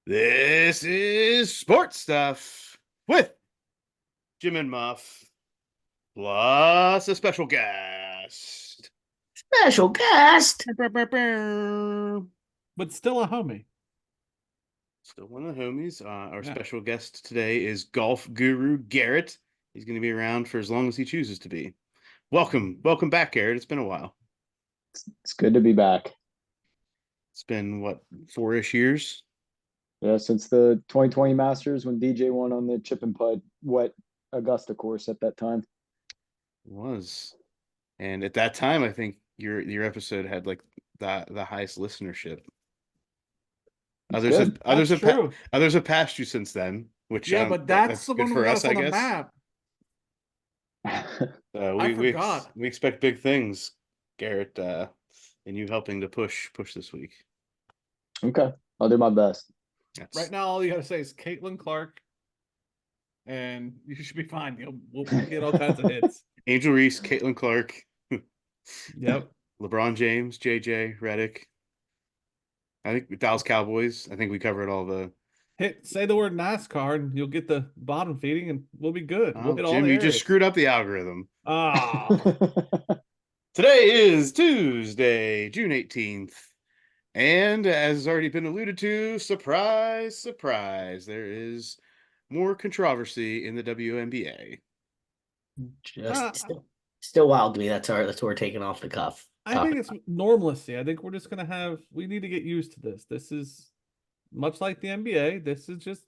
This is Sports Stuff with Jim and Muff, plus a special guest. Special guest. But still a homie. Still one of the homies. Our Yeah. special guest today is Golf Guru Garrett. He's going to be around for as long as he chooses to be. Welcome back, Garrett. It's been a while. It's good to be back. It's been, what, 4-ish years? Yeah, since the 2020 Masters when DJ won on the chip and putt wet Augusta course at that time. It was. And at that time, I think your episode had like the highest listenership. Others have passed you since then, which but that's the good one for we got us, on I the guess. map. We forgot. we expect big things, Garrett, and you helping to push this week. Okay, I'll do my best. Yes. Right now, all you got to say is Caitlin Clark, and you should be fine. We'll get all kinds of hits. Angel Reese, Caitlin Clark. Yep. LeBron James, JJ Redick. I think Dallas Cowboys. I think we covered all the. Say the word NASCAR, and you'll get the bottom feeding, and we'll be good. We'll hit all Jim, the you areas. just screwed up the algorithm. Ah. Today is Tuesday, June 18th. And as has already been alluded to, surprise, surprise, there is more controversy in the WNBA. Still wild to me. That's what we're taking off the cuff. I think it's normalcy. I think we're just we need to get used to this. This is much like the NBA. This is just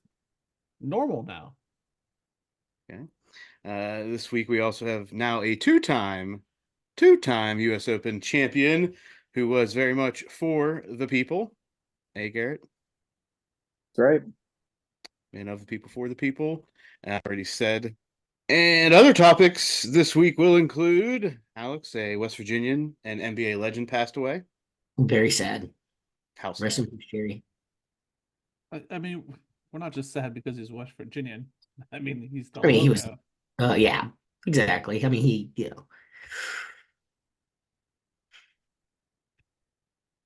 normal now. Okay. This week we also have now a two-time U.S. Open champion who was very much for the people. Hey, Garrett. That's right. Man of the people, for the people. I already said. And other topics this week will include, Alex, a West Virginian and NBA legend passed away. Very sad. How sad? Rest in peace, Jerry. I mean, we're not just sad because he's West Virginian. I mean, he's the he was. logo. Yeah, exactly. I mean, he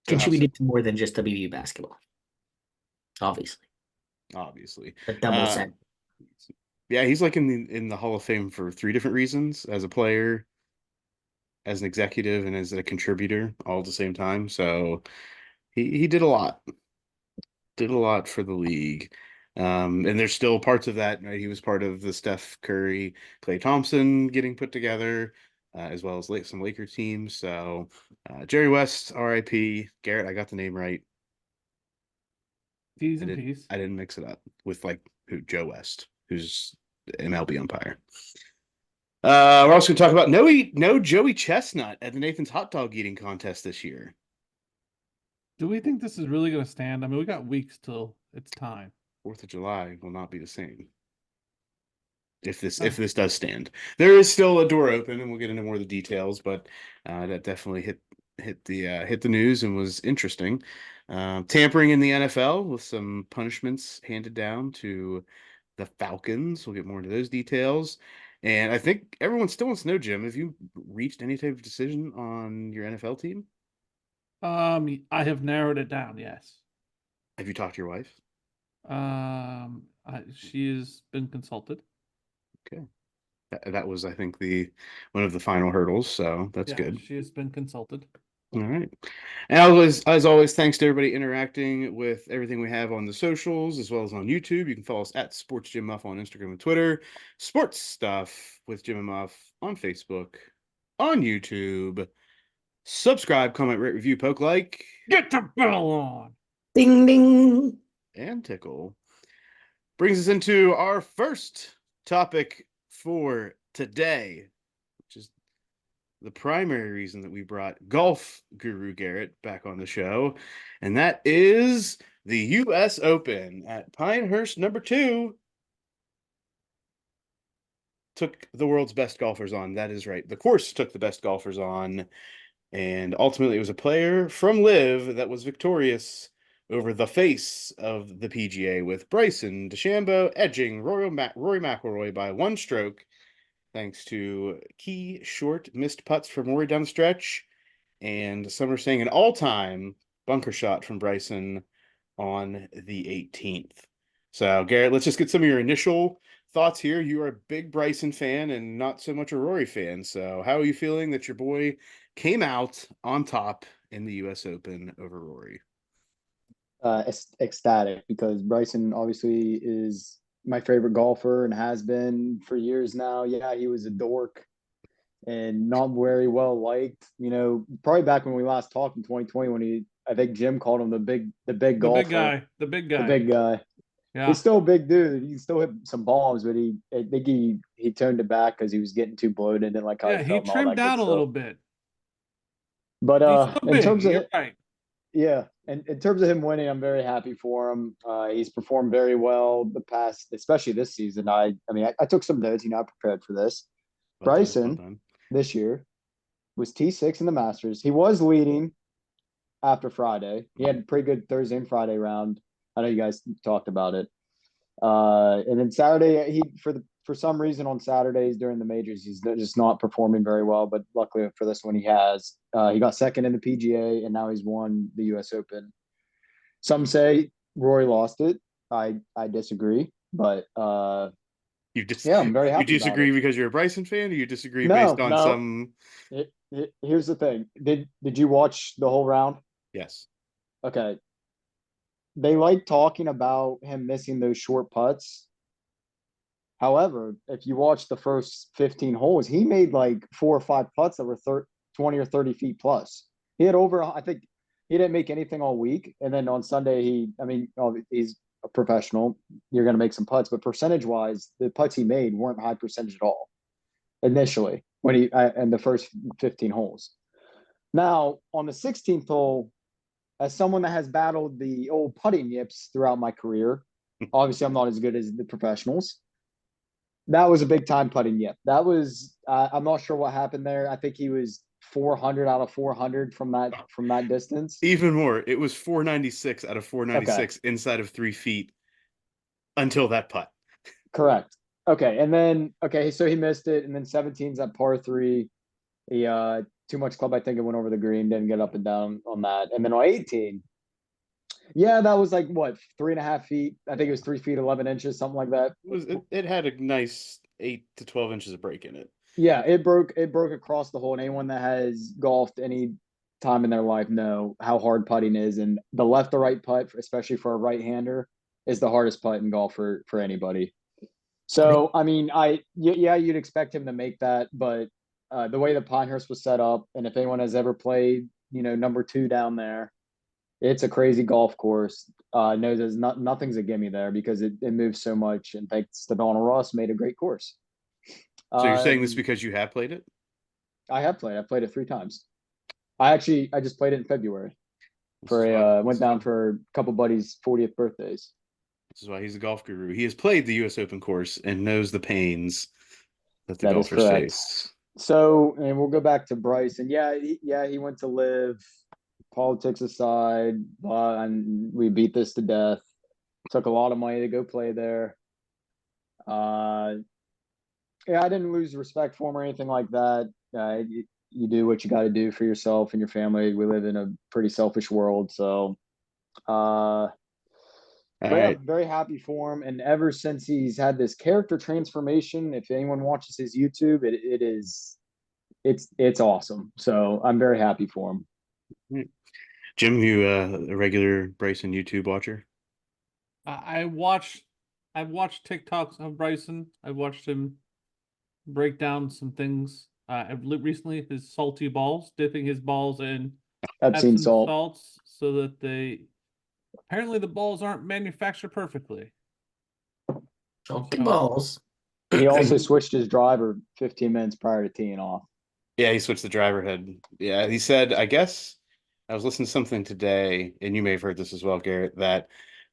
contributed to more than just WVU basketball. Obviously. A double set. Yeah, he's like in the Hall of Fame for 3 different reasons: as a player, as an executive, and as a contributor, all at the same time. So he did a lot. Did a lot for the league. And there's still parts of that, right? He was part of the Steph Curry, Klay Thompson getting put together, as well as some Lakers teams. So Jerry West, RIP. Garrett, I got the name right. T's and P's. I didn't mix it up with Joe West, who's MLB umpire. We're also going to talk about no Joey Chestnut at the Nathan's hot dog eating contest this year. Do we think this is really going to stand? I mean, we got weeks till it's time. 4th of July will not be the same. If this does stand, there is still a door open, and we'll get into more of the details. But that definitely hit the news and was interesting. Tampering in the NFL with some punishments handed down to the Falcons. We'll get more into those details. And I think everyone still wants to know, Jim, have you reached any type of decision on your NFL team? I have narrowed it down. Yes. Have you talked to your wife? She has been consulted. Okay. That was, I think, one of the final hurdles. So that's good. She has been consulted. All right. And as always, thanks to everybody interacting with everything we have on the socials as well as on YouTube. You can follow us at Sports Jim Muff on Instagram and Twitter. Sports Stuff with Jim and Muff on Facebook, on YouTube. Subscribe, comment, rate, review, poke like. Get the bell on. Ding, ding. And tickle. Brings us into our first topic for today, which is the primary reason that we brought Golf Guru Garrett back on the show, and that is the U.S. Open at Pinehurst #2. Took the world's best golfers on. That is right. The course took the best golfers on, and ultimately it was a player from LIV that was victorious over the face of the PGA, with Bryson DeChambeau edging Rory McIlroy by 1 stroke, thanks to key short missed putts from Rory down the stretch, and some are saying an all-time bunker shot from Bryson on the 18th. So, Garrett, let's just get some of your initial thoughts here. You are a big Bryson fan and not so much a Rory fan. So, how are you feeling that your boy came out on top in the U.S. Open over Rory? Ecstatic, because Bryson obviously is my favorite golfer and has been for years now. Yeah, he was a dork and not very well liked. Probably back when we last talked in 2020, when I think Jim called him the big golfer, the big guy, the big guy. Yeah, he's still a big dude. He still hit some bombs, but I think he turned it back because he was getting too bloated and didn't like how he he felt and all trimmed that good down a stuff. little bit. But He's still in big. terms of You're right. yeah, and in terms of him winning, I'm very happy for him. He's performed very well the past, especially this season. I mean, I took some notes. I prepared for this. Bryson this year was T6 in the Masters. He was leading after Friday. He had a pretty good Thursday and Friday round. I know you guys talked about it. And then Saturday, for some reason on Saturdays during the majors, he's just not performing very well. But luckily for this one, he has. He got second in the PGA, and now he's won the U.S. Open. Some say Rory lost it. I disagree, but I'm very happy. You disagree because you're a Bryson fan, or you disagree No, based on some? Here's the thing. Did you watch the whole round? Yes. Okay. They like talking about him missing those short putts. However, if you watch the first 15 holes, he made like 4 or 5 putts that were 20 or 30 feet plus. He had I think he didn't make anything all week. And then on Sunday, he's a professional. You're going to make some putts, but percentage wise, the putts he made weren't high percentage at all initially when in the first 15 holes. Now on the 16th hole, as someone that has battled the old putting yips throughout my career, obviously I'm not as good as the professionals. That was a big time putting yip. That was I'm not sure what happened there. I think he was 400 out of 400 from that distance. Even more, it was 496 out of 496 inside of 3 feet until that putt. Correct. Okay, and then so he missed it, and then 17's at par 3. He too much club, I think it went over the green, didn't get up and down on that. And then on 18, yeah, that was like what, 3.5 feet. I think it was 3 feet 11 inches, something like that. It had a nice 8 to 12 inches of break in it. Yeah, it broke across the hole. And anyone that has golfed any time in their life know how hard putting is, and the left to right putt, especially for a right-hander, is the hardest putt in golf for anybody. So I mean, you'd expect him to make that, but the way the Pinehurst was set up, and if anyone has ever played, number 2 down there, it's a crazy golf course. Knows there's nothing's a gimme there because it moves so much, and thanks to Donald Ross, made a great course. So you're saying this because you have played it? I have played. I played it 3 times. I just played it in February. Went down for a couple buddies' 40th birthdays. This is why he's a golf guru. He has played the U.S. Open course and knows the pains that the golfers face. So, and we'll go back to Bryce. And he went to live. Politics aside, and we beat this to death. Took a lot of money to go play there. I didn't lose respect for him or anything like that. You do what you got to do for yourself and your family. We live in a pretty selfish world, so I'm very happy for him. And ever since he's had this character transformation, if anyone watches his YouTube, it's awesome. So I'm very happy for him. Jim, you a regular Bryson YouTube watcher? I've watched TikToks of Bryson. I've watched him break down some things. I've recently his salty balls, dipping his balls in Epsom salts so that apparently the balls aren't manufactured perfectly. Salty balls. He also switched his driver 15 minutes prior to teeing off. Yeah, he switched the driver head. Yeah, he said, I guess I was listening to something today, and you may have heard this as well, Garrett, that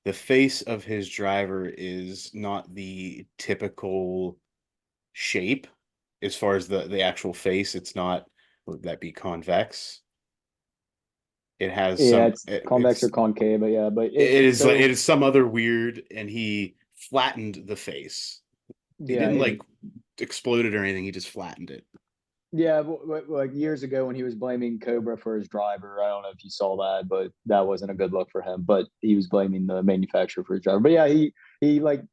the face of his driver is not the typical shape as far as the actual face. It's not, would that be convex? It has it's convex or concave, but it is some other weird, and he flattened the face. He didn't explode it or anything. He just flattened it. Yeah, like years ago when he was blaming Cobra for his driver. I don't know if you saw that, but that wasn't a good look for him. But he was blaming the manufacturer for his driver. But yeah, he like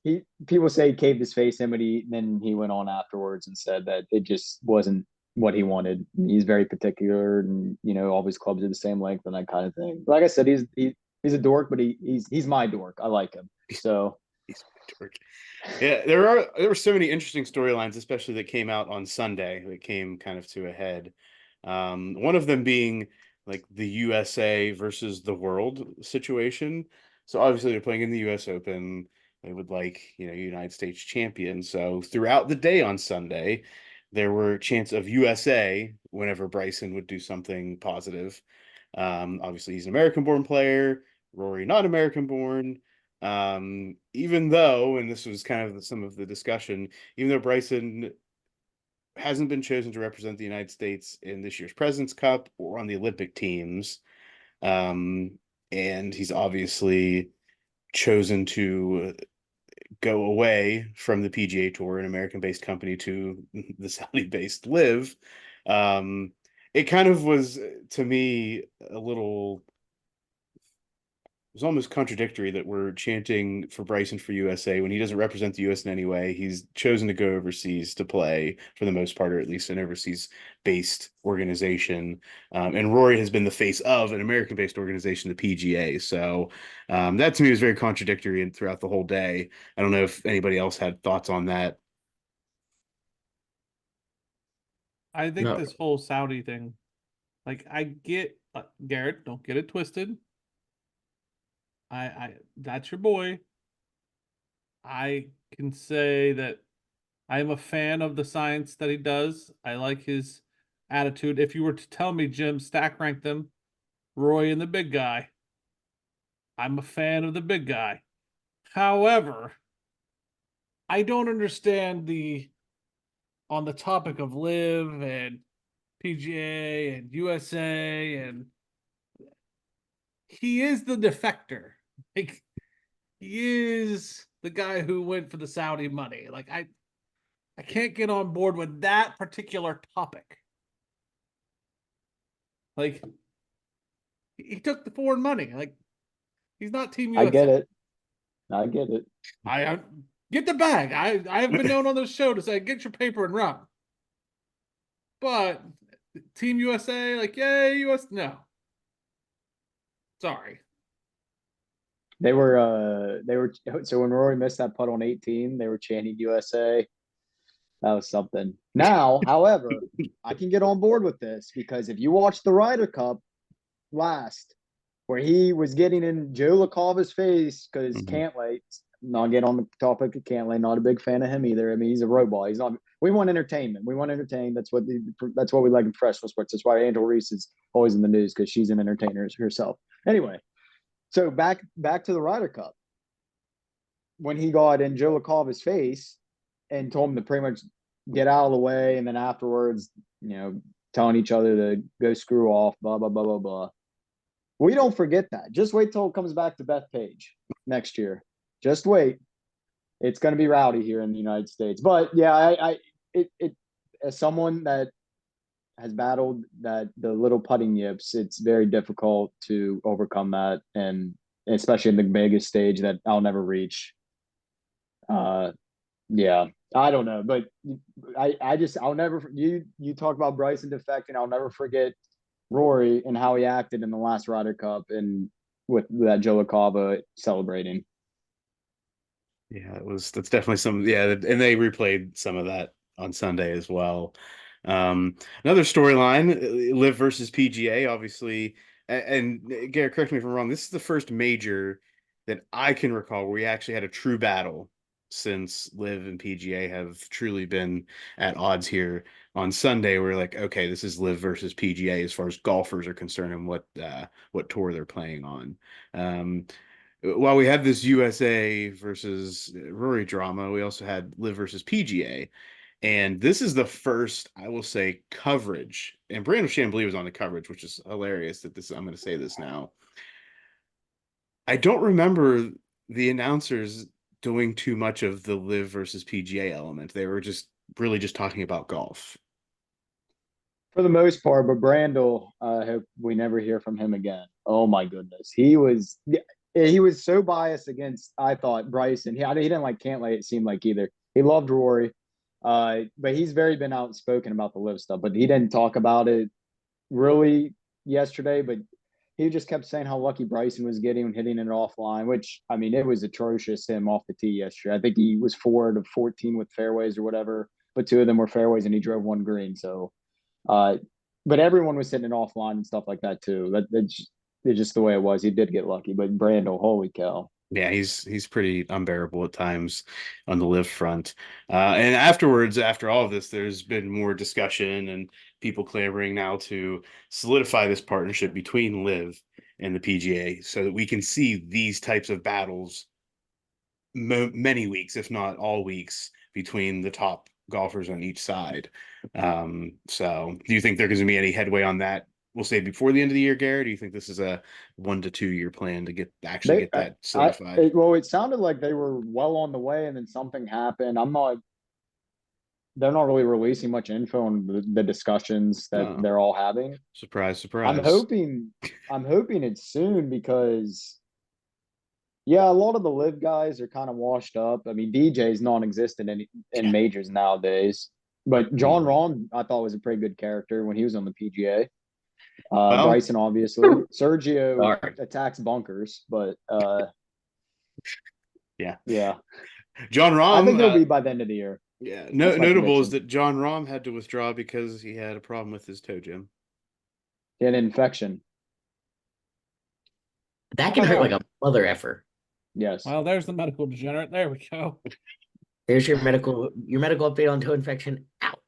he people say he caved his face in, but then he went on afterwards and said that it just wasn't what he wanted. He's very particular, and all his clubs are the same length and that kind of thing. Like I said, he's a dork, but he's my dork. I like him. So he's my dork. Yeah, there were so many interesting storylines, especially that came out on Sunday, that came kind of to a head. One of them being like the USA versus the world situation. So obviously they're playing in the US Open. They would like, United States champion. So throughout the day on Sunday, there were chants of USA whenever Bryson would do something positive. Obviously he's an American-born player, Rory not American-born. Even though, and this was kind of some of the discussion, even though Bryson hasn't been chosen to represent the United States in this year's President's Cup or on the Olympic teams, and he's obviously chosen to go away from the PGA Tour, an American-based company, to the Saudi-based Live. It kind of was, to me, a little. It was almost contradictory that we're chanting for Bryson for USA when he doesn't represent the US in any way. He's chosen to go overseas to play for the most part, or at least an overseas-based organization. And Rory has been the face of an American-based organization, the PGA. So that to me was very contradictory and throughout the whole day. I don't know if anybody else had thoughts on that. I think this whole Saudi thing, like I get Garrett, don't get it twisted. I that's your boy. I can say that I am a fan of the science that he does. I like his attitude. If you were to tell me, Jim, stack rank them, Roy and the big guy, I'm a fan of the big guy. However, I don't understand on the topic of Live and PGA and USA, and he is the defector. Like, he is the guy who went for the Saudi money. Like, I can't get on board with that particular topic. Like, he took the foreign money. Like, he's not Team USA. I get it. I get it. I get the bag. I have been known on this show to say, get your paper and run. But Team USA, like, yay, US, no. Sorry. They were so when Rory missed that putt on 18, they were chanting USA. That was something. Now, however, I can get on board with this because if you watch the Ryder Cup last, where he was getting in Joe LaCava's face because Cantlay, not get on the topic of Cantlay, not a big fan of him either. I mean, he's a robot. He's not. We want entertainment. We want to entertain. That's what we like in professional sports. That's why Angel Reese is always in the news because she's an entertainer herself. Anyway, so back to the Ryder Cup when he got in Joe LaCava's face and told him to pretty much get out of the way, and then afterwards, telling each other to go screw off, blah blah blah blah blah. We don't forget that. Just wait till it comes back to Bethpage next year. Just wait. It's going to be rowdy here in the United States. But yeah, as someone that has battled the little putting yips, it's very difficult to overcome that, and especially in the biggest stage that I'll never reach. Yeah, I don't know, but I'll never. You talk about Bryson defecting. I'll never forget Rory and how he acted in the last Ryder Cup and with that Joe LaCava celebrating. Yeah, that's definitely some. Yeah, and they replayed some of that on Sunday as well. Another storyline, Live versus PGA, obviously. And Garrett, correct me if I'm wrong. This is the first major that I can recall where we actually had a true battle since Live and PGA have truly been at odds here. On Sunday, we're like, okay, this is Live versus PGA as far as golfers are concerned and what tour they're playing on. While we had this USA versus Rory drama, we also had Live versus PGA. And this is the first, I will say, coverage. And Brandon Chambly was on the coverage, which is hilarious that I'm going to say this now. I don't remember the announcers doing too much of the Live versus PGA element. They were just really just talking about golf. For the most part, but Brandel, I hope we never hear from him again. Oh my goodness. He was so biased against, I thought, Bryson. He didn't like Cantlay, it seemed like either. He loved Rory. But he's very been outspoken about the live stuff, but he didn't talk about it really yesterday, but he just kept saying how lucky Bryson was getting and hitting it offline, which I mean, it was atrocious him off the tee yesterday. I think he was 4 to 14 with fairways or whatever, but 2 of them were fairways and he drove one green. So uh, but everyone was hitting it offline and stuff like that too. It's just the way it was. He did get lucky, but Brando, holy cow. Yeah, he's pretty unbearable at times on the live front. And afterwards, after all of this, there's been more discussion and people clamoring now to solidify this partnership between Live and the PGA so that we can see these types of battles many weeks, if not all weeks, between the top golfers on each side. So do you think there going to be any headway on that? We'll say before the end of the year, Garrett. Do you think this is a 1 to 2 year plan to get that solidified? Well, it sounded like they were well on the way, and then something happened. They're not really releasing much info on the discussions that they're all having. Surprise, surprise. I'm hoping it's soon because, yeah, a lot of the live guys are kind of washed up. I mean, DJ's non-existent in majors nowadays. But John Rahm, I thought was a pretty good character when he was on the PGA. Bryson, obviously. Sergio attacks bunkers, but yeah. John Rahm. I think he'll be by the end of the year. Yeah. Notable is that John Rahm had to withdraw because he had a problem with his toe, Jim. He had an infection. That can hurt like a mother effer. Yes. Well, there's the medical degenerate. There we go. There's your medical update on toe infection. Out.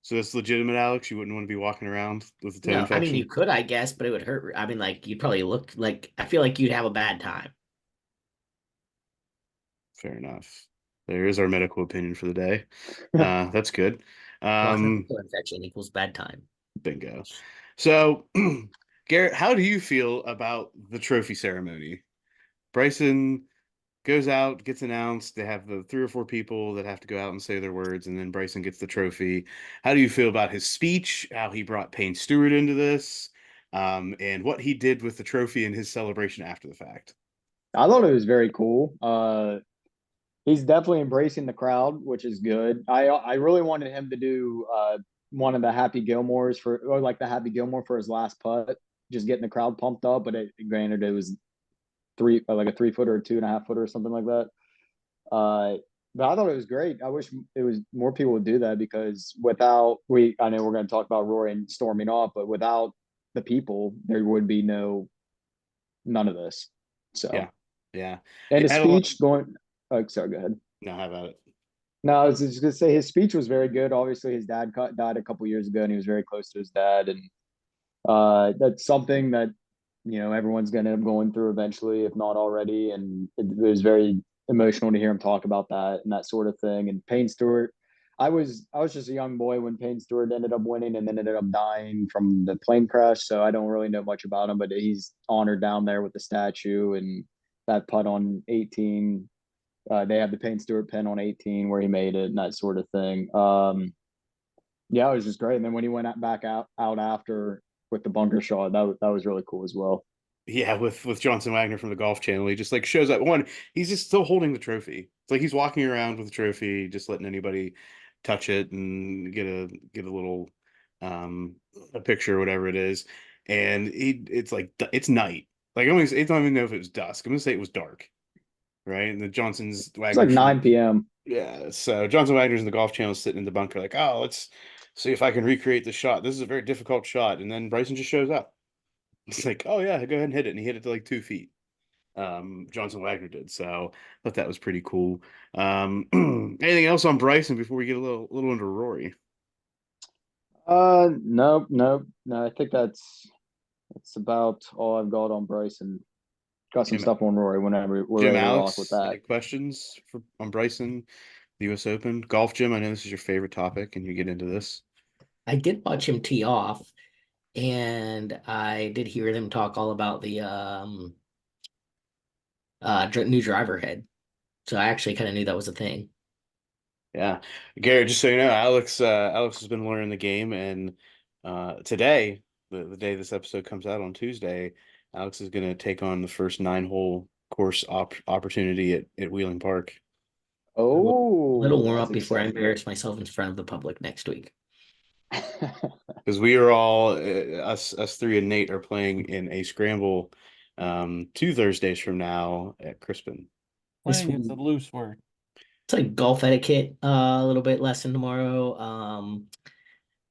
So that's legitimate, Alex. You wouldn't want to be walking around with a toe infection. I mean, you could, I guess, but it would hurt. I mean, like you'd probably look like I feel like you'd have a bad time. Fair enough. There is our medical opinion for the day. That's good. Toe infection equals bad time. Bingo. So, Garrett, how do you feel about the trophy ceremony? Bryson goes out, gets announced. They have the 3 or 4 people that have to go out and say their words, and then Bryson gets the trophy. How do you feel about his speech, how he brought Payne Stewart into this, and what he did with the trophy and his celebration after the fact? I thought it was very cool. He's definitely embracing the crowd, which is good. I really wanted him to do one of the Happy Gilmores the Happy Gilmore for his last putt, just getting the crowd pumped up. But granted, it was a 3-footer or 2.5-footer or something like that. But I thought it was great. I wish it was more people would do that because I know we're going to talk about Rory and storming off, but without the people, there would be none of this. So yeah. And the speech going. Oh, sorry, go ahead. No, how about it? No, I was just gonna say his speech was very good. Obviously, his dad died a couple years ago, and he was very close to his dad, and that's something that everyone's gonna end up going through eventually, if not already. And it was very emotional to hear him talk about that and that sort of thing. And Payne Stewart, I was just a young boy when Payne Stewart ended up winning and then ended up dying from the plane crash, so I don't really know much about him, but he's honored down there with the statue and that putt on 18. They have the Payne Stewart pin on 18 where he made it and that sort of thing. Yeah, it was just great. And then when he went back out after with the bunker shot, that was really cool as well. Yeah, with Johnson Wagner from the Golf Channel, he just like shows up. He's just still holding the trophy. It's like he's walking around with the trophy, just letting anybody touch it and get a little a picture or whatever it is. And it's like it's night. Like I don't even know if it was dusk. I'm gonna say it was dark. Right? And the Johnson's Wagner's it's like 9 p.m. Yeah. So Johnson Wagner's in the Golf Channel sitting in the bunker, like, oh, let's see if I can recreate the shot. This is a very difficult shot. And then Bryson just shows up. It's like, oh yeah, go ahead and hit it. And he hit it to like 2 feet. Johnson Wagner did. So I thought that was pretty cool. Anything else on Bryson before we get a little into Rory? No. I think that's about all I've got on Bryson. Got some stuff on Rory whenever we're ready to rock with that. Any questions on Bryson, the U.S. Open? Golf, Jim, I know this is your favorite topic, and you get into this. I did watch him tee off, and I did hear them talk all about the new driver head. So I actually kind of knew that was a thing. Yeah, Garrett. Just so you know, Alex has been learning the game, and today, the day this episode comes out on Tuesday, Alex is going to take on the first 9-hole course opportunity at Wheeling Park. Little Oh, warm that's up before I exciting. embarrass myself in front of the public next week. Because we are all us three and Nate are playing in a scramble 2 Thursdays from now at Crispin. Playing is a loose word. It's like golf etiquette, a little bit lesson tomorrow.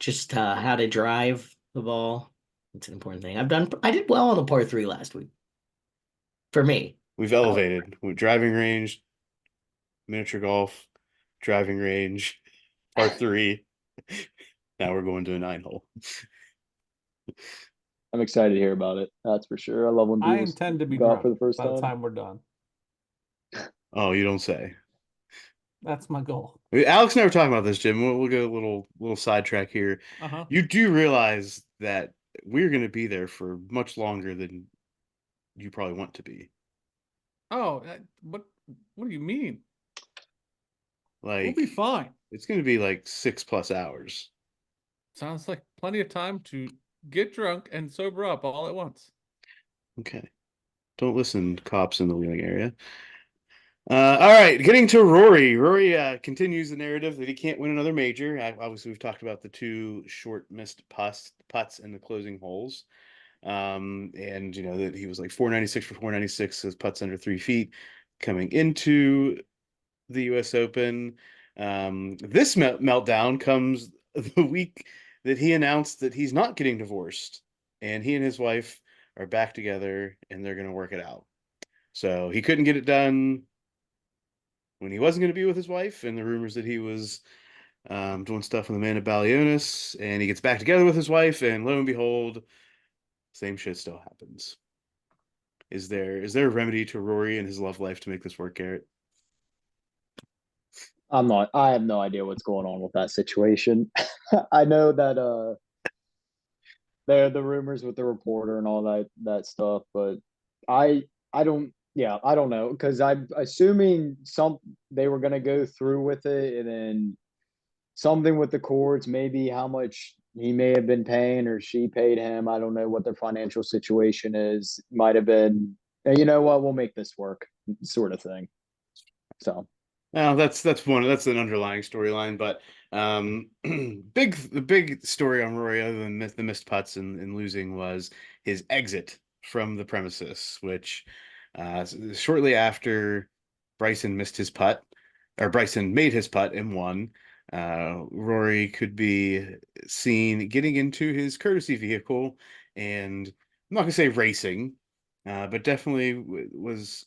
Just how to drive the ball. It's an important thing. I did well on the par 3 last week. For me. We've elevated with driving range, miniature golf, driving range, par 3. Now we're going to a 9-hole. I'm excited to hear about it. That's for sure. I love when I people intend to be go out for drunk the first by the time. time we're done. Oh, you don't say. That's my goal. Alex and I were talking about this, Jim. We'll go a little sidetrack here. You do realize that we're going to be there for much longer than you probably want to be. Oh, what do you mean? Like, we'll be fine. It's going to be like 6+ hours. Sounds like plenty of time to get drunk and sober up all at once. Okay. Don't listen, cops in the Wheeling area. All right, getting to Rory. Rory continues the narrative that he can't win another major. Obviously, we've talked about the 2 short missed putts in the closing holes. And you know that he was like 496 for 496, his putts under 3 feet coming into the U.S. Open. This meltdown comes the week that he announced that he's not getting divorced, and he and his wife are back together, and they're going to work it out. So he couldn't get it done when he wasn't going to be with his wife, and the rumors that he was doing stuff with Amanda Balionis, and he gets back together with his wife, and lo and behold, same shit still happens. Is there a remedy to Rory and his love life to make this work, Garrett? I have no idea what's going on with that situation. I know that there are the rumors with the reporter and all that stuff, but I don't I don't know, because I'm assuming they were gonna go through with it, and then something with the courts, maybe how much he may have been paying or she paid him. I don't know what their financial situation is. Might have been, you know what, we'll make this work, sort of thing. So Well, that's an underlying storyline, but the big story on Rory, other than the missed putts and losing, was his exit from the premises, which shortly after Bryson missed his putt, or Bryson made his putt and won, Rory could be seen getting into his courtesy vehicle, and I'm not gonna say racing, but definitely was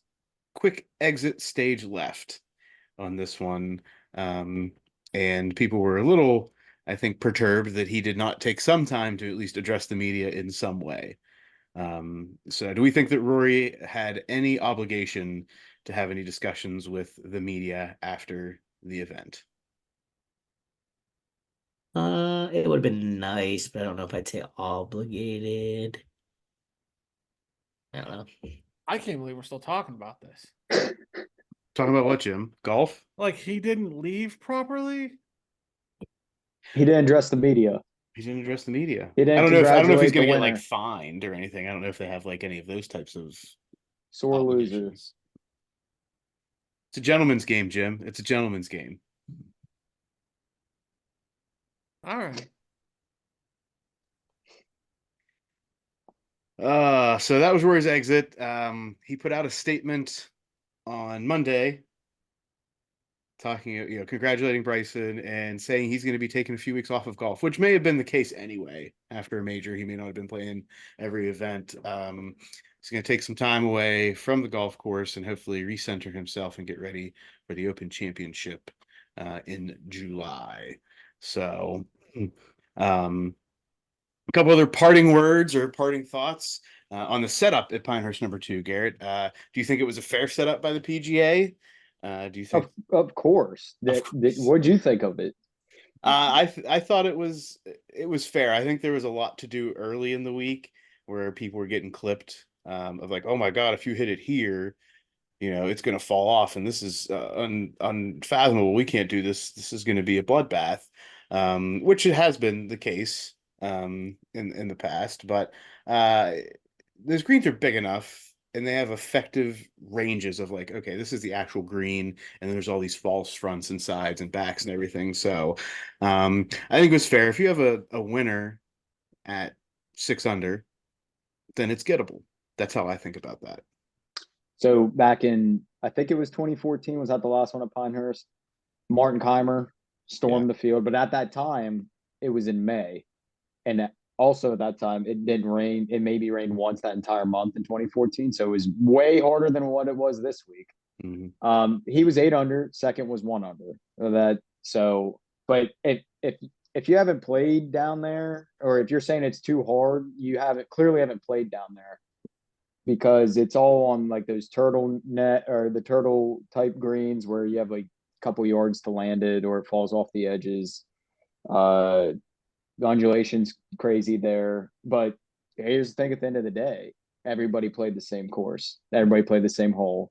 quick exit stage left on this one. And people were a little, I think, perturbed that he did not take some time to at least address the media in some way. So do we think that Rory had any obligation to have any discussions with the media after the event? It would have been nice, but I don't know if I'd say obligated. I don't know. I can't believe we're still talking about this. Talking about what, Jim? Golf? Like, he didn't leave properly? he didn't address the media. He didn't address the media. He didn't I don't know if he's congratulate gonna the get like winner. fined or anything. I don't know if they have like any of those types of Sore loser. obligations. It's a gentleman's game, Jim. It's a gentleman's game. All right. So that was Rory's exit. He put out a statement on Monday talking, congratulating Bryson and saying he's going to be taking a few weeks off of golf, which may have been the case anyway. After a major, he may not have been playing every event. He's going to take some time away from the golf course and hopefully recenter himself and get ready for the Open Championship in July. So, a couple other parting words or parting thoughts on the setup at Pinehurst number 2, Garrett. Do you think it was a fair setup by the PGA? Do you think? Of course. What'd you think of it? I thought it was fair. I think there was a lot to do early in the week where people were getting clipped of like, oh my God, if you hit it here, it's going to fall off, and this is unfathomable. We can't do this. This is going to be a bloodbath, which it has been the case in the past. But those greens are big enough. And they have effective ranges of like, okay, this is the actual green, and then there's all these false fronts and sides and backs and everything. So, I think it was fair. If you have a winner at 6 under, then it's gettable. That's how I think about that. So back in, I think it was 2014, was that the last one at Pinehurst? Martin Keimer stormed the field, but at that time it was in May, and also at that time it didn't rain. It maybe rained once that entire month in 2014, so it was way harder than what it was this week. He was 8 under, second was 1 under. But if you haven't played down there, or if you're saying it's too hard, you clearly haven't played down there, because it's all on like those turtle net or the turtle type greens where you have like a couple yards to land it, or it falls off the edges. The undulation's crazy there. But here's the thing, at the end of the day, everybody played the same course. Everybody played the same hole.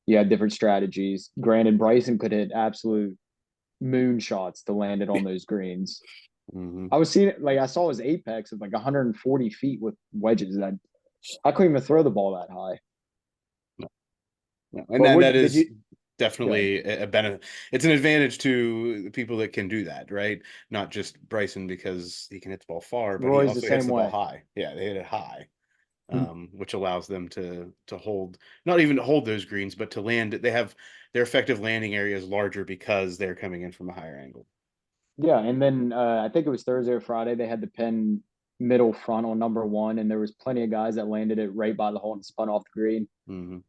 You had different strategies. Granted, Bryson could hit absolute moon shots to land it on those greens. I was seeing it, like I saw his apex of like 140 feet with wedges. And I couldn't even throw the ball that high. No. And that is definitely a benefit. It's an advantage to the people that can do that, right? Not just Bryson, because he can hit the ball far, but Roy's he also the hits same the ball way. high. Yeah, they hit it high, which allows them to hold, not even to hold those greens, but to land. They have their effective landing areas larger because they're coming in from a higher angle. Yeah, and then I think it was Thursday or Friday, they had the pin middle front on number one, and there was plenty of guys that landed it right by the hole and spun off the green.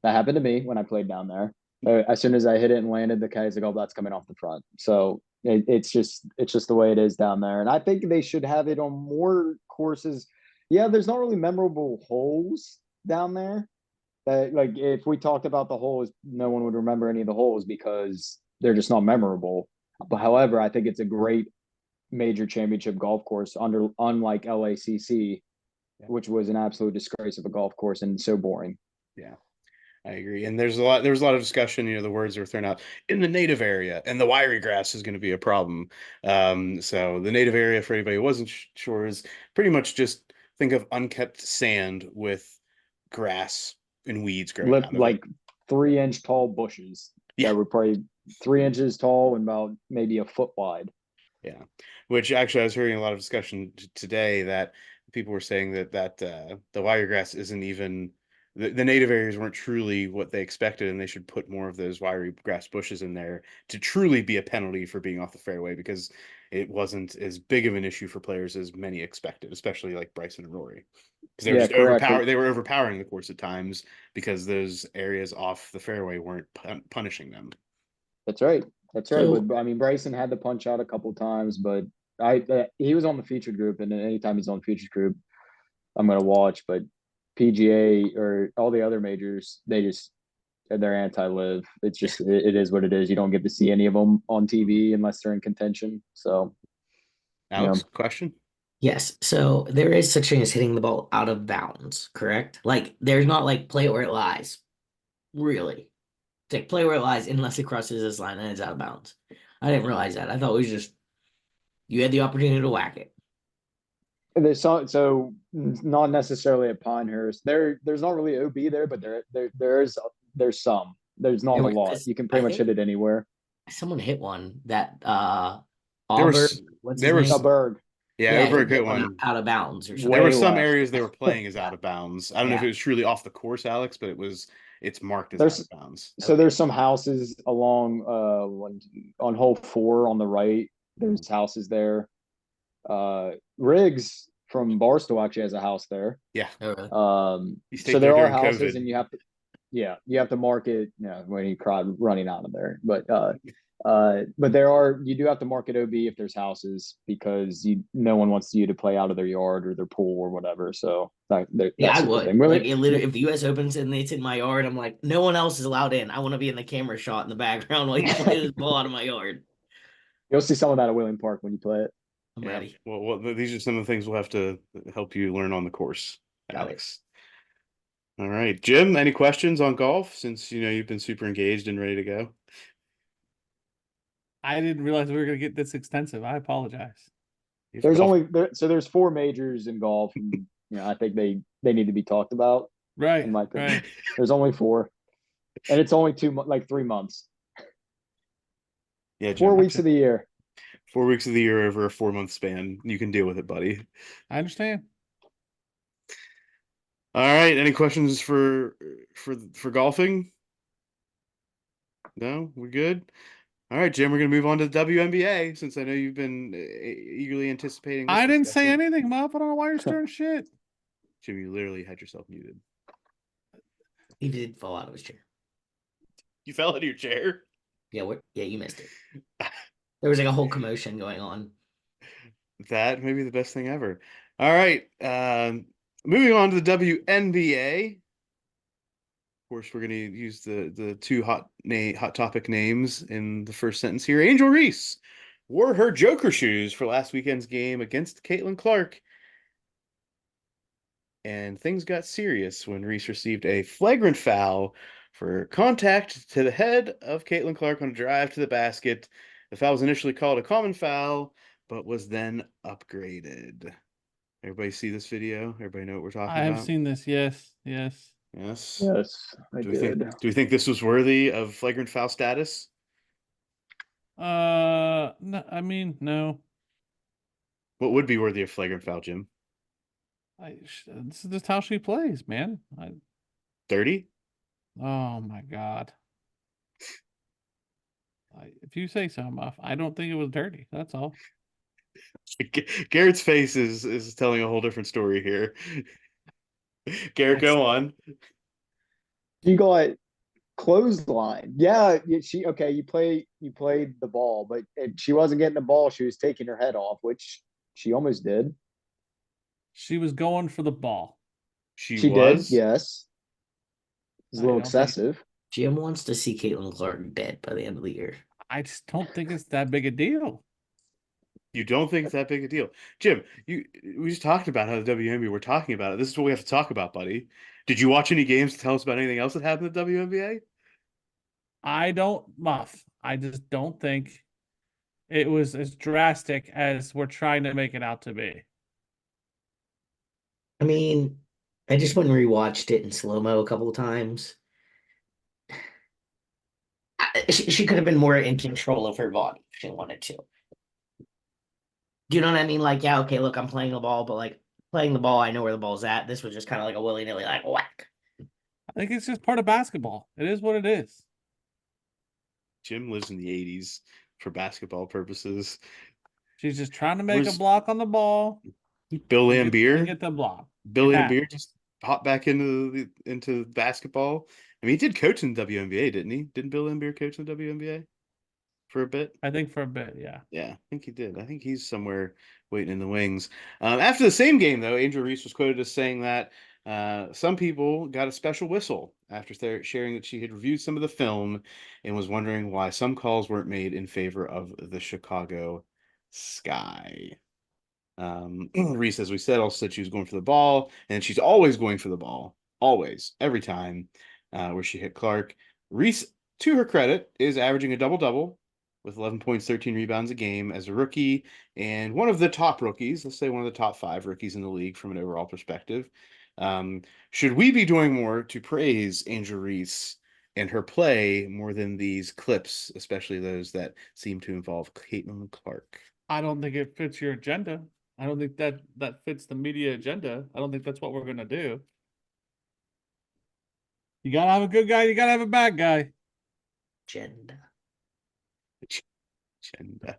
That happened to me when I played down there. As soon as I hit it and landed, the guy's like, "Oh, that's coming off the front." So it's just the way it is down there, and I think they should have it on more courses. Yeah, there's not really memorable holes down there. Like if we talked about the holes, no one would remember any of the holes because they're just not memorable. But however, I think it's a great major championship golf course unlike LACC, which was an absolute disgrace of a golf course and so boring. Yeah. I agree. And there was a lot of discussion, the words that were thrown out in the native area, and the wiry grass is going to be a problem. So the native area, for anybody who wasn't sure, is pretty much just think of unkept sand with grass and weeds growing out of Like it. 3-inch tall bushes that were probably 3 inches tall and about maybe a foot wide. Yeah. Which actually I was hearing a lot of discussion today that people were saying that the wire grass isn't even the native areas weren't truly what they expected, and they should put more of those wiry grass bushes in there to truly be a penalty for being off the fairway, because it wasn't as big of an issue for players as many expected, especially like Bryson and Rory. Because they were just they were overpowering the course at times because those areas off the fairway weren't punishing them. That's right. That's right. But I mean, Bryson had to punch out a couple times, but he was on the featured group, and anytime he's on the featured group, I'm gonna watch. But PGA or all the other majors, they're anti-live. It's just it is what it is. You don't get to see any of them on TV unless they're in contention. So, Alex, question? Yes. So there is such thing as hitting the ball out of bounds, correct? Like there's not like play where it lies. Really. It's like play where it lies unless it crosses this line and it's out of bounds. I didn't realize that. I thought it was just you had the opportunity to whack it. There's so not necessarily at Pinehurst. There's not really OB there, but there's some. There's not a lot. You can pretty much hit it anywhere. Someone hit one that Auburn. What's his name? Berg. Yeah, Oberg hit one out of bounds or something. There were some areas they were playing as out of bounds. I don't know if it was truly off the course, Alex, but it's marked as out of bounds. So there's some houses along on hole 4 on the right. There's houses there. Riggs from Barstow actually has a house there. Yeah. So there are houses, and you have to mark it, when he cried running out of there. But you do have to mark it OB if there's houses, because no one wants you to play out of their yard or their pool or whatever. So I would. Like if the US opens and it's in my yard, I'm like, no one else is allowed in. I want to be in the camera shot in the background while you play this ball out of my yard. You'll see some of that at William Park when you play it. I'm ready. Well, these are some of the things we'll have to help you learn on the course, Alex. All right, Jim, any questions on golf since you've been super engaged and ready to go? I didn't realize we were going to get this extensive. I apologize. You've There's golfed. there's 4 majors in golf, and I think they need to be talked about, in Right, my opinion. right. There's only 4, and it's only 3 months. Yeah, 4 Jim. weeks of the year. 4 weeks of the year over a 4-month span. You can deal with it, buddy. I understand. All right. Any questions for golfing? No, we're good. All right, Jim. We're gonna move on to the WNBA since I know you've been eagerly anticipating this I didn't say discussion. anything, Muff. I don't know why you're stirring shit. Jim, you literally had yourself muted. He did fall out of his chair. You fell out of your chair. Yeah, you missed it. There was like a whole commotion going on. That may be the best thing ever. All right. Moving on to the WNBA. Of course, we're going to use the two hot topic names in the first sentence here. Angel Reese wore her Joker shoes for last weekend's game against Caitlin Clark, and things got serious when Reese received a flagrant foul for contact to the head of Caitlin Clark on a drive to the basket. The foul was initially called a common foul, but was then upgraded. Everybody see this video? Everybody know what we're talking I have about? seen this. Yes, yes. Yes. Yes, I did. Do we think this was worthy of flagrant foul status? No, I mean, no. What would be worthy of flagrant foul, Jim? This is just how she plays, man. 30? Oh my God. If you say so, Muff, I don't think it was dirty. That's all. Garrett's face is telling a whole different story here. Garrett, go on. You got clothesline. Yeah, you played the ball, but she wasn't getting the ball. She was taking her head off, which she almost did. She was going for the ball. She She did, was. yes. It's a I little don't think- excessive. Jim wants to see Caitlin Clark dead by the end of the year. I just don't think it's that big a deal. You don't think it's that big a deal, Jim? We just talked about how the WNBA. We're talking about it. This is what we have to talk about, buddy. Did you watch any games to tell us about anything else that happened at the WNBA? I don't, Muff. I just don't think it was as drastic as we're trying to make it out to be. I mean, I just went and rewatched it in slow-mo a couple of times. She could have been more in control of her body if she wanted to. Do you know what I mean? Like, yeah, okay, look, I'm playing the ball, but like playing the ball, I know where the ball's at. This was just kind of like a willy-nilly, like whack. I think it's just part of basketball. It is what it is. Jim lives in the 80s for basketball purposes. She's just trying to make Where's a block on the ball. Bill and Lambier? get the block. Bill It Lambier just hopped back into basketball. I mean, he did coach in the WNBA, didn't he? Didn't Bill Lambier coach in the WNBA for a bit? I think for a bit, yeah. Yeah, I think he did. I think he's somewhere waiting in the wings. After the same game, though, Angel Reese was quoted as saying that some people got a special whistle after sharing that she had reviewed some of the film and was wondering why some calls weren't made in favor of the Chicago Sky. Reese, as we said, also said she was going for the ball, and she's always going for the ball, always, every time where she hit Clark. Reese, to her credit, is averaging a double-double with 11 points, 13 rebounds a game as a rookie, and one of the top rookies, let's say one of the top 5 rookies in the league from an overall perspective. Should we be doing more to praise Angel Reese and her play more than these clips, especially those that seem to involve Caitlin Clark? I don't think it fits your agenda. I don't think that fits the media agenda. I don't think that's what we're gonna do. You gotta have a good guy. You gotta have a bad guy. Agenda. Gotta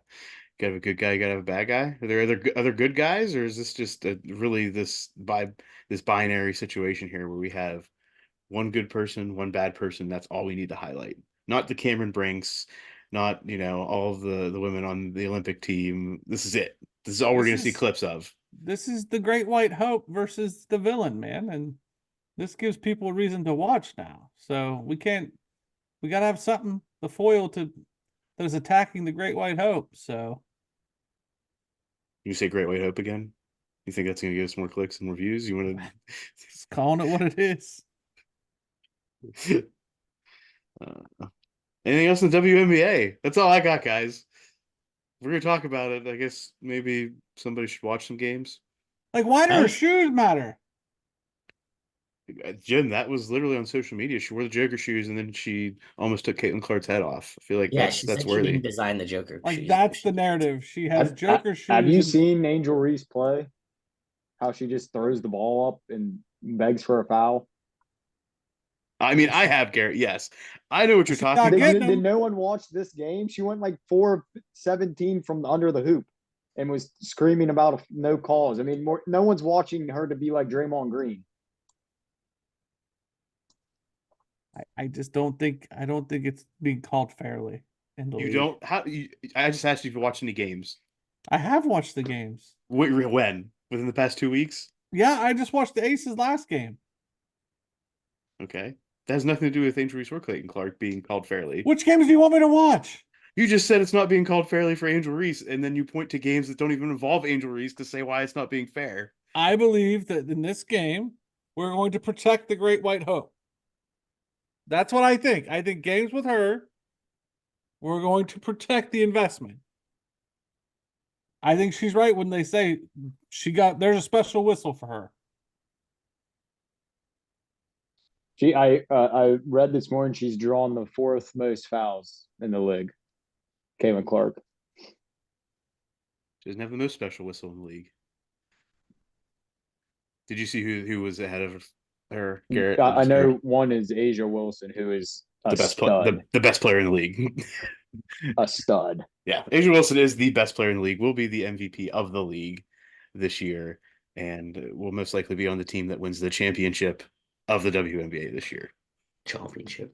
have a good guy, you gotta have a bad guy. Are there other good guys, or is this just really this binary situation here where we have one good person, one bad person? That's all we need to highlight. Not the Cameron Brinks, not all of the women on the Olympic team. This is it. This is all we're gonna see clips of. This is the Great White Hope versus the villain, man, and this gives people a reason to watch now. So we gotta have something, the foil that is attacking the Great White Hope. So You say Great White Hope again? You think that's gonna give us more clicks and reviews? You want to just calling it what it is. Anything else in the WNBA? That's all I got, guys. We're gonna talk about it. I guess maybe somebody should watch some games. Like, why do her Nice. shoes matter? Jim, that was literally on social media. She wore the Joker shoes and then she almost took Caitlin Clark's head off. I feel like Yeah, that's she that's said she didn't worthy. design the Joker Like, shoes. that's the narrative. She has Have, Joker have shoes. you and- seen Angel Reese play? How she just throws the ball up and begs for a foul? I mean, I have Garrett. Yes, I know what you're She's talking not about. getting Did them. no one watch this game? She went like 4 of 17 from under the hoop and was screaming about no calls. I mean, no one's watching her to be like Draymond Green. I just don't think it's being called fairly in the You league. don't. How? I just asked you if you watched any games. I have watched the games. When? Within the past 2 weeks? Yeah, I just watched the Aces last game. Okay, that has nothing to do with Angel Reese or Clayton Clark being called fairly. Which games do you want me to watch? You just said it's not being called fairly for Angel Reese, and then you point to games that don't even involve Angel Reese to say why it's not being fair. I believe that in this game, we're going to protect the Great White Hope. That's what I think. I think games with her, we're going to protect the investment. I think she's right when they say there's a special whistle for her. I read this morning she's drawn the 4th most fouls in the league. Caitlin Clark. She doesn't have the most special whistle in the league. Did you see who was ahead of her? Garrett. I know one is Asia Wilson, who is a the best stud. the best player in the league. A stud. Yeah, Asia Wilson is the best player in the league. Will be the MVP of the league this year, and will most likely be on the team that wins the championship of the WNBA this year. Championship.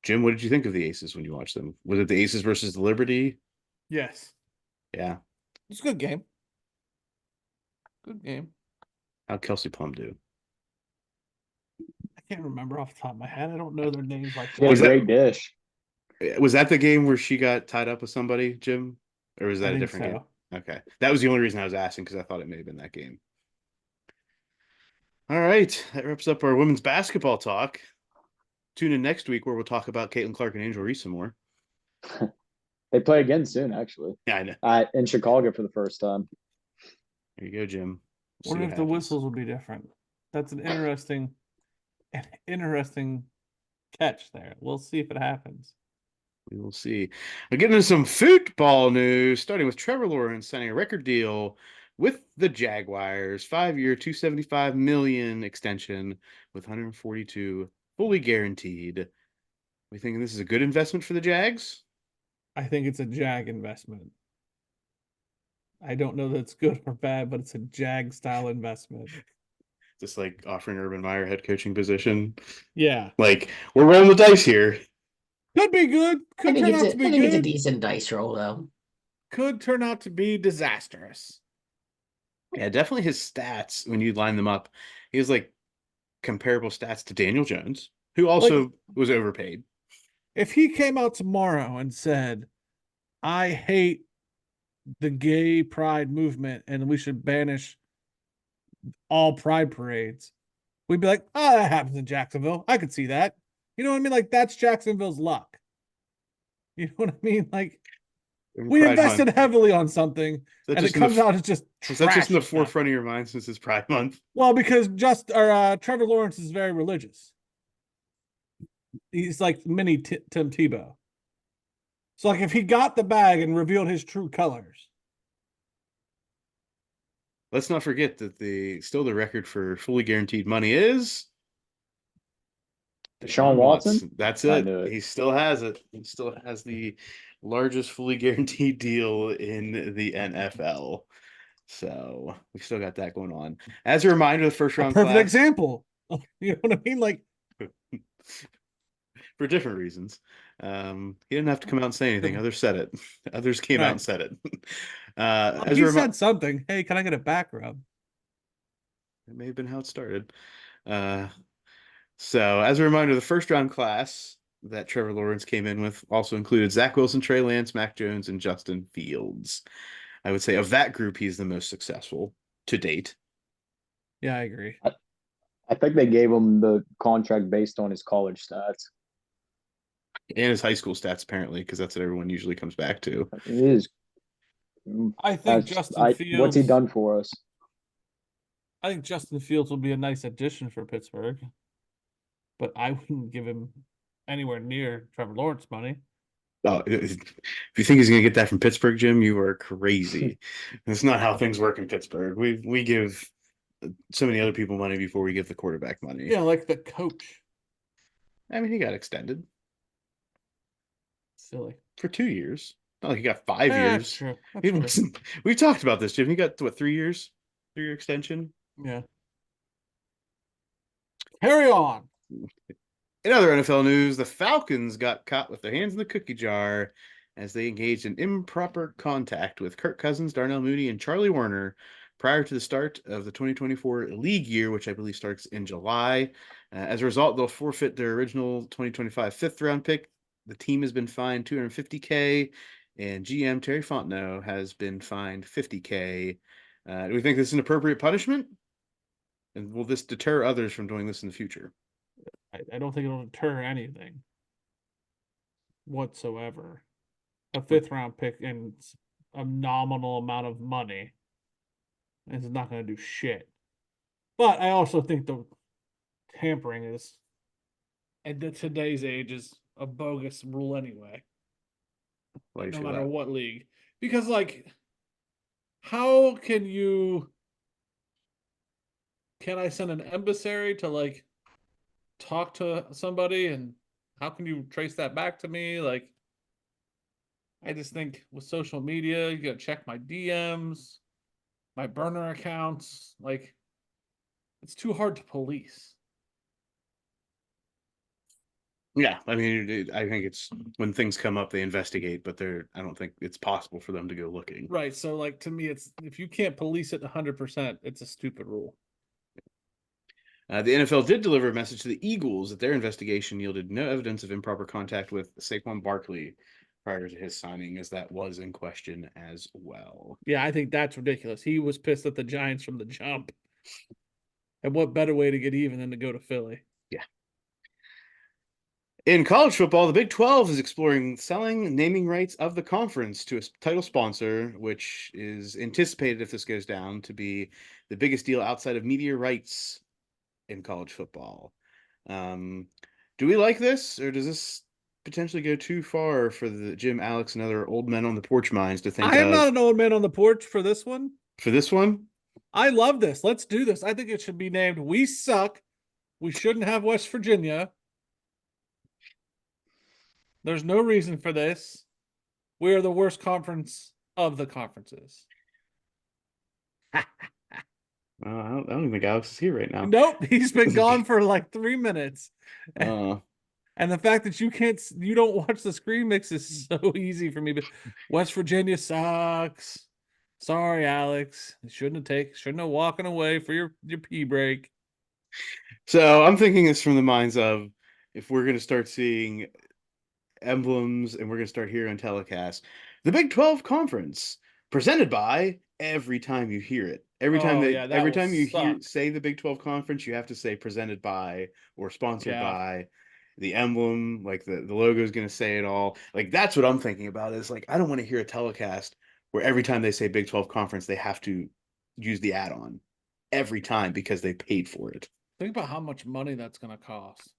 Jim, what did you think of the Aces when you watched them? Was it the Aces versus the Liberty? Yes. Yeah. It's a good game. Good game. How'd Kelsey Plum do? I can't remember off the top of my head. I don't know their names like She had a Was that- great dish. Was that the game where she got tied up with somebody, Jim? Or was that I a think different so. game? Okay. That was the only reason I was asking, because I thought it may have been that game. All right. That wraps up our women's basketball talk. Tune in next week where we'll talk about Caitlin Clark and Angel Reese some more. They play again soon, actually. Yeah, I know. In Chicago for the first time. There you go, Jim. We'll Wonder see if what the happens. whistles will be different. That's an interesting catch there. We'll see if it happens. We will see. We're getting into some football news, starting with Trevor Lawrence signing a record deal with the Jaguars, 5-year, $275 million extension with 142 fully guaranteed. We thinking this is a good investment for the Jags? I think it's a Jag investment. I don't know that it's good or bad, but it's a Jag style investment. Just like offering Urban Meyer head coaching position. Yeah. Like, we're rolling the dice here. Could be good. Could turn out to be I think it's a good. decent dice roll, though. Could turn out to be disastrous. Yeah, definitely his stats, when you line them up, he has like comparable stats to Daniel Jones, who also was overpaid. If he came out tomorrow and said, I hate the gay pride movement and we should banish all pride parades, we'd be like, oh, that happens in Jacksonville. I could see that. You know what I mean? Like, that's Jacksonville's luck. You know what I mean? Like, we Pride invested Month. heavily on something, That and it just in the comes f- out as just Is that just in the trash. forefront of your mind since it's Pride Month? Well, because Trevor Lawrence is very religious. He's like mini Tim Tebow. So, like, if he got the bag and revealed his true colors, Let's not forget that the record for fully guaranteed money is Deshaun Watson? That's I it. knew it. He still has it. He still has the largest fully guaranteed deal in the NFL. So we still got that going on. As a reminder, the first a round perfect class example. You know what I mean? Like, for different reasons. He didn't have to come out and say anything. Others said it. Others came out Right. and said it. he said something. Hey, can I get a back rub? It may have been how it started. So, as a reminder, the first round class that Trevor Lawrence came in with also included Zach Wilson, Trey Lance, Mac Jones, and Justin Fields. I would say of that group, he's the most successful to date. Yeah, I agree. I think they gave him the contract based on his college stats. And his high school stats, apparently, because that's what everyone usually comes back to. It is. I think That's Justin what's he Fields. done for us? I think Justin Fields will be a nice addition for Pittsburgh, but I wouldn't give him anywhere near Trevor Lawrence money. Oh, if you think he's going to get that from Pittsburgh, Jim, you are crazy. That's not how things work in Pittsburgh. We give so many other people money before we give the quarterback money. Yeah, like the coach. I mean, he got extended Silly. for 2 years. Not like he got 5 years. True. That's He true. wasn't. We've talked about this, Jim. He got what, 3 years? 3-year extension. Yeah. Carry on. In other NFL news, the Falcons got caught with their hands in the cookie jar as they engaged in improper contact with Kirk Cousins, Darnell Mooney, and Charlie Warner prior to the start of the 2024 league year, which I believe starts in July. As a result, they'll forfeit their original 2025 fifth-round pick. The team has been fined $250K, and GM Terry Fontenot has been fined $50K. Do we think this is an appropriate punishment? And will this deter others from doing this in the future? I don't think it'll deter anything whatsoever. A fifth-round pick and a nominal amount of money is not going to do shit. But I also think the tampering is, at today's age, is a bogus rule anyway. Why do you No say matter that? what league. Because, like, how can I send an emissary to, like, talk to somebody, and how can you trace that back to me? Like, I just think with social media, you gotta check my DMs, my burner accounts. Like, it's too hard to police. Yeah, I mean, I think it's when things come up, they investigate, but I don't think it's possible for them to go looking. Right. So, like, to me, it's if you can't police it 100%, it's a stupid rule. The NFL did deliver a message to the Eagles that their investigation yielded no evidence of improper contact with Saquon Barkley prior to his signing, as that was in question as well. Yeah, I think that's ridiculous. He was pissed at the Giants from the jump. And what better way to get even than to go to Philly? Yeah. In college football, the Big 12 is exploring selling naming rights of the conference to a title sponsor, which is anticipated, if this goes down, to be the biggest deal outside of media rights in college football. Do we like this, or does this potentially go too far for the Jim, Alex, and other old men on the porch minds to think I am of not an old man on the porch for this one. for this one? I love this. Let's do this. I think it should be named We Suck. We shouldn't have West Virginia. There's no reason for this. We are the worst conference of the conferences. I don't even think Alex is here right now. Nope, he's been gone for like 3 minutes. Uh, And the fact that you don't watch the screen mix is so easy for me. But West Virginia sucks. Sorry, Alex. You shouldn't have walking away for your pee break. so I'm thinking this from the minds of if we're going to start seeing emblems and we're going to start hearing telecasts, the Big 12 conference presented by, every time you hear it. Every time every time you say the Big 12 conference, you have to say presented by or sponsored by. The emblem, like the logo is going to say it all. Like, that's what I'm thinking about is like, I don't want to hear a telecast where every time they say Big 12 conference, they have to use the add-on every time because they paid for it. Think about how much money that's going to cost.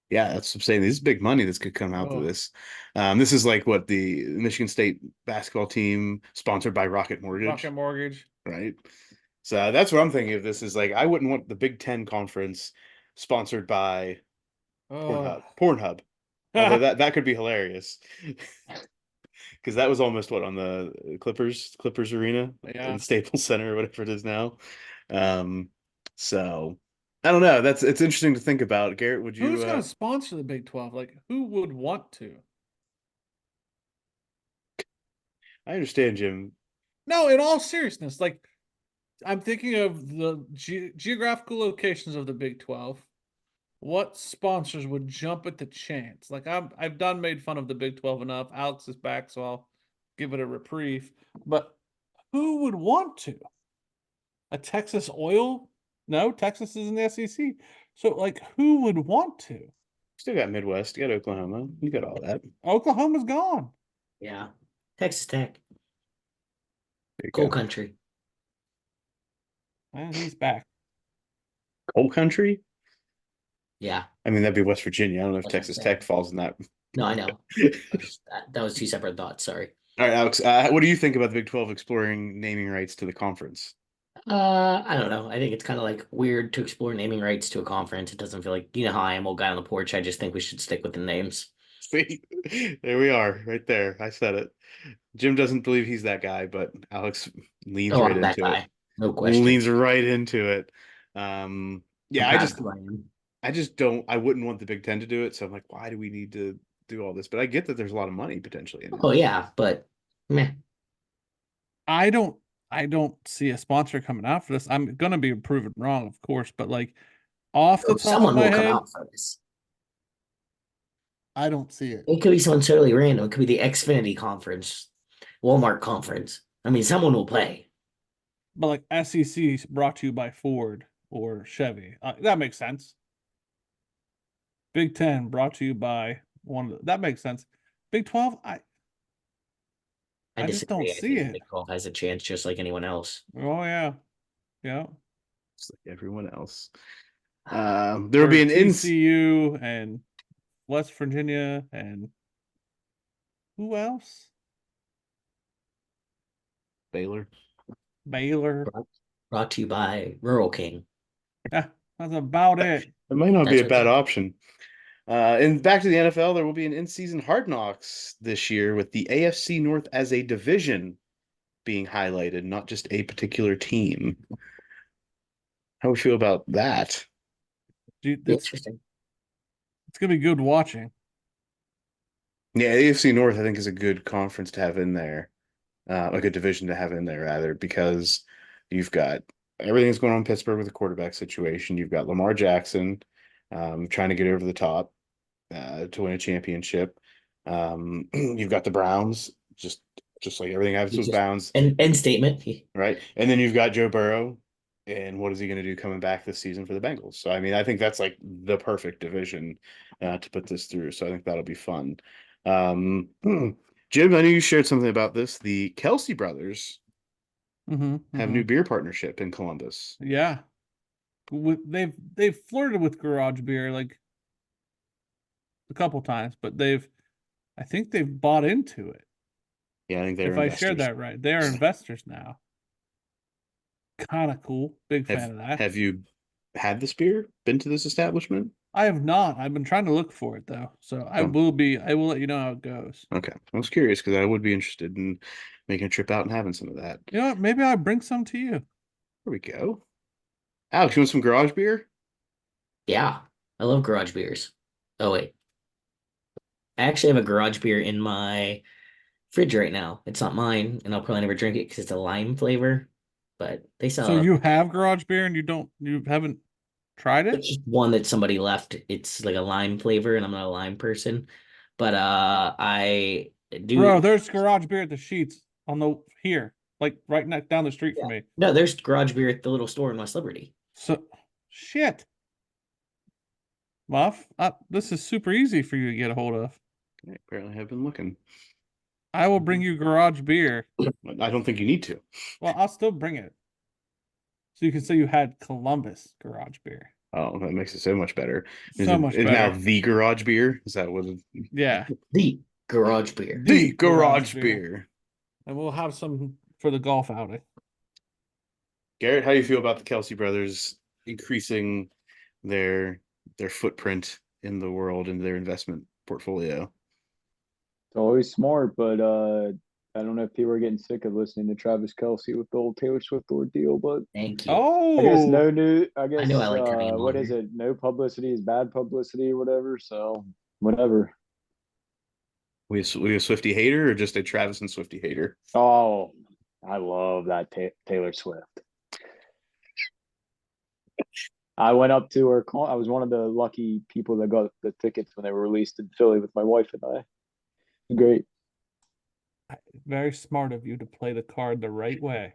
Yeah, that's what I'm saying. This is big money that's could come out of this. This is like what the Michigan State basketball team sponsored by Rocket Mortgage. Rocket Mortgage. Right. So that's what I'm thinking of this is like, I wouldn't want the Big 10 conference sponsored by Pornhub. Although that could be hilarious. Because that was almost what on the Clippers Arena in Staples Center or whatever it is now. So I don't know. It's interesting to think about. Garrett, would you? Who's going to sponsor the Big 12? Like, who would want to? I understand, Jim. No, in all seriousness, like, I'm thinking of the geographical locations of the Big 12. What sponsors would jump at the chance? Like, I've made fun of the Big 12 enough. Alex is back, so I'll give it a reprieve. But who would want to? A Texas Oil? No, Texas is in the SEC. So, like, who would want to? Still got Midwest, you got Oklahoma, you got all that. Oklahoma's gone. Yeah. Texas Tech, There you coal go. country. And he's back. Coal country? Yeah. I mean, that'd be West Virginia. I don't know if That's what I'm Texas saying. Tech falls in that. No, I know. That was two separate thoughts. Sorry. All right, Alex, what do you think about the Big 12 exploring naming rights to the conference? I don't know. I think it's kind of like weird to explore naming rights to a conference. It doesn't feel like, you know how I am, old guy on the porch. I just think we should stick with the names. See, there we are, right there. I said it. Jim doesn't believe he's that guy, but Alex leans Oh, right I'm that into it. guy. No question. Leans right into it. Yeah, I'm proud of who I am. I just don't. I wouldn't want the Big Ten to do it. So I'm like, why do we need to do all this? But I get that there's a lot of money potentially in it. Oh yeah, but meh. I don't see a sponsor coming out for this. I'm gonna be proven wrong, of course, but like off the top of Someone my will come head, out for this. I don't see it. It could be someone totally random. It could be the Xfinity conference, Walmart conference. I mean, someone will play. But like SEC brought to you by Ford or Chevy. That makes sense. Big Ten brought to you by that makes sense. Big 12, I I just disagree. don't I see think it. Big 12 has a chance just like anyone else. Oh yeah. Yeah. Just like everyone else. There will Or be an TCU and West Virginia and who else? Baylor. Baylor. Brought to you by Rural King. Yeah, that's about it. It might not be That's a bad okay. option. And back to the NFL, there will be an in-season Hard Knocks this year with the AFC North as a division being highlighted, not just a particular team. How would you feel about that? Dude, Interesting. it's gonna be good watching. Yeah, AFC North, I think, is a good conference to have in there, a good division to have in there, rather, because you've got everything's going on in Pittsburgh with the quarterback situation. You've got Lamar Jackson trying to get over the top to win a championship. You've got the Browns, just like everything happens It's with just Browns, end statement. right? And then you've got Joe Burrow, and what is he going to do coming back this season for the Bengals? So, I mean, I think that's like the perfect division to put this through. So, I think that'll be fun. Jim, I know you shared something about this. The Kelsey brothers have a new beer partnership in Columbus. Yeah. They've flirted with garage beer like a couple times, but I think they've bought into it. Yeah, I think they're If I shared investors. that right, they are investors now. Kind of cool. Big fan of that. Have you had this beer? Been to this establishment? I have not. I've been trying to look for it though. So I Oh, will let you know how it goes. okay. I was curious because I would be interested in making a trip out and having some of that. You know what? Maybe I'll bring some to you. There we go. Alex, you want some garage beer? Yeah, I love garage beers. Oh wait, I actually have a garage beer in my fridge right now. It's not mine, and I'll probably never drink it because it's a lime flavor. But they So sell you have garage beer and you haven't tried it? it's just one that somebody left. It's like a lime flavor, and I'm not a lime person. But I do. Bro, there's garage beer at the Sheets on the here, like right next down the street Yeah. from me. No, there's garage beer at the little store in West Liberty. So shit. Muff, this is super easy for you to get a hold of. I apparently have been looking. I will bring you garage beer. I don't think you need to. Well, I'll still bring it. So you can say you had Columbus garage beer. Oh, that makes it so much better. So much is now better. the garage beer? Is that what it Yeah. The garage beer. The garage beer. And we'll have some for the golf outing. Garrett, how do you feel about the Kelsey brothers increasing their footprint in the world and their investment portfolio? It's always smart, but I don't know if people are getting sick of listening to Travis Kelsey with the old Taylor Swift ordeal, but Thank you. I guess Oh, no new. I guess know I like turning him what on is here. it? No publicity is bad publicity or whatever. So whatever. We a Swifty hater or just a Travis and Swifty hater? Oh, I love that Taylor Swift. I went up to her. I was one of the lucky people that got the tickets when they were released in Philly with my wife and I. Great. very smart of you to play the card the right way.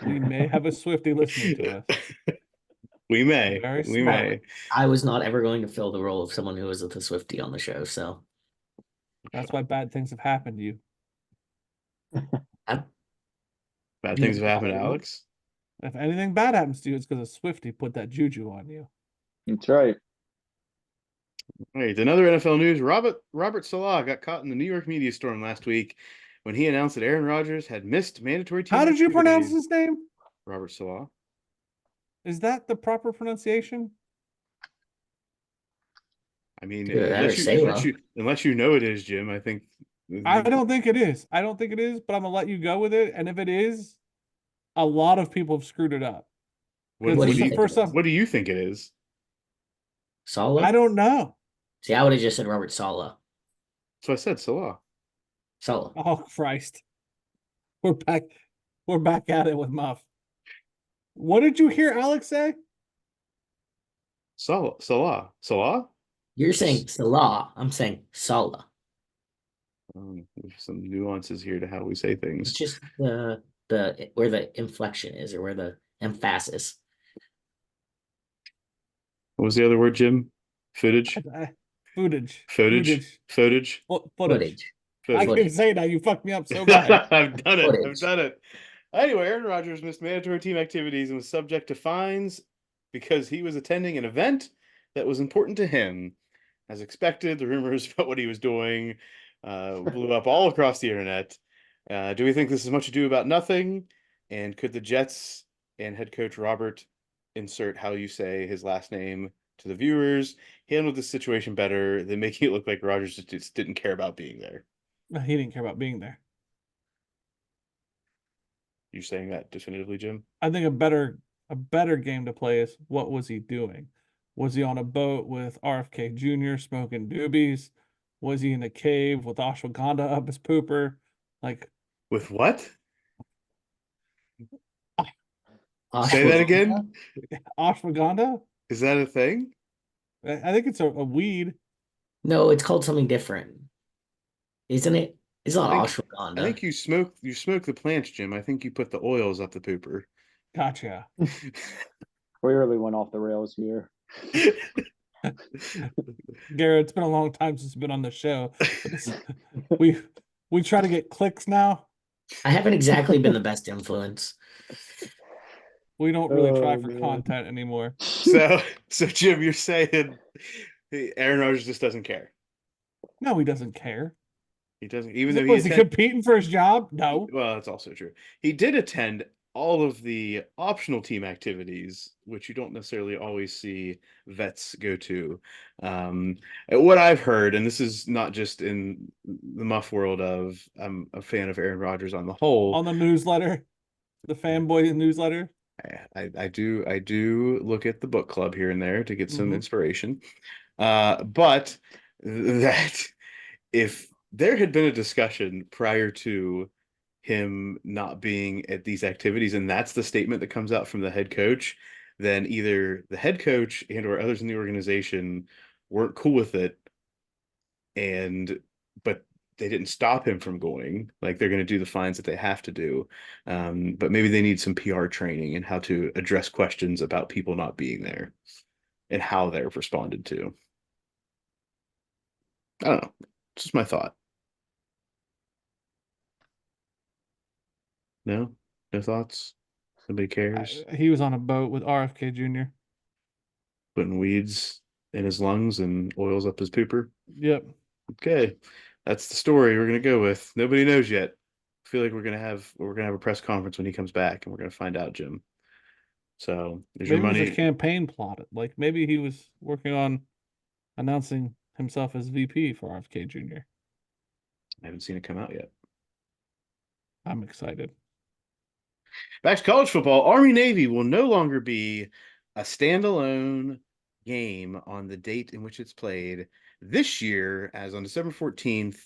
We may have a Swifty listening to us. We may. Very We smart. may. I was not ever going to fill the role of someone who was the Swiftie on the show, so That's why bad things have happened to you. I, Bad you things know, have happened to Alex. If anything bad happens to you, it's because a Swifty put that juju on you. That's right. All right, another NFL news. Robert Salah got caught in the New York media storm last week when he announced that Aaron Rodgers had missed mandatory team How did you pronounce activities. his name? Robert Salah. Is that the proper pronunciation? I mean, Either that or unless you know it is, Jim, I think I don't think it is. I don't think it is, but I'm gonna let you go with it. And if it is, a lot of people have screwed it up. what, What what do do you you think it is? what do you think it is? Sala? I don't know. See, I would have just said Robert Sala. So I said Salah. Sala. Oh Christ. We're back. We're back at it with Muff. What did you hear Alex say? Salah. You're saying Salah. I'm saying Sala. There's some nuances here to how we say It's things. just the where the inflection is or where the emphasis. What was the other word, Jim? Footage. Footage. Footage. Footage. Footage. Footage. I Footage. can say that. You fucked me up so bad. I've done it. I've Footage. done it. Anyway, Aaron Rodgers missed mandatory team activities and was subject to fines because he was attending an event that was important to him. As expected, the rumors about what he was doing blew up all across the internet. Do we think this is much ado about nothing? And could the Jets and head coach Robert, insert how you say his last name to the viewers, handle this situation better than making it look like Rodgers just didn't care about being there? He didn't care about being there. You saying that definitively, Jim? I think a better game to play is what was he doing? Was he on a boat with RFK Jr. smoking doobies? Was he in a cave with ashwagandha up his pooper? Like With what? Ashwagandha? Say that again? ashwagandha? Is that a thing? I think it's a weed. No, it's called something different, isn't it? It's not I ashwagandha. think you smoke the plants, Jim. I think you put the oils up the pooper. Gotcha. Clearly went off the rails here. Garrett, it's been a long time since you've been on the show. We try to get clicks now. I haven't exactly been the best influence. We don't really try Oh, for man. content anymore. So Jim, you're saying Aaron Rodgers just doesn't care. No, he doesn't care. He doesn't, even though Was he competing for his job? No. Well, that's also true. He did attend all of the optional team activities, which you don't necessarily always see vets go to. What I've heard, and this is not just in the Muff world of I'm a fan of Aaron Rodgers on the whole. On the newsletter, the fanboy newsletter. I do look at the book club here and there to get some Mhm. inspiration. But that if there had been a discussion prior to him not being at these activities, and that's the statement that comes out from the head coach, then either the head coach and or others in the organization weren't cool with it, but they didn't stop him from going. Like they're going to do the fines that they have to do, but maybe they need some PR training and how to address questions about people not being there and how they're responded to. I don't know. It's just my thought. No, no thoughts. Nobody cares. He was on a boat with RFK Jr. Putting weeds in his lungs and oils up his pooper. Yep. Okay, that's the story we're gonna go with. Nobody knows yet. I feel like we're gonna have a press conference when he comes back, and we're gonna find out, Jim. So there's your Maybe it was money. a campaign plot. Like maybe he was working on announcing himself as VP for RFK Jr. I haven't seen it come out yet. I'm excited. Back to college football. Army Navy will no longer be a standalone game on the date in which it's played this year, as on December 14th,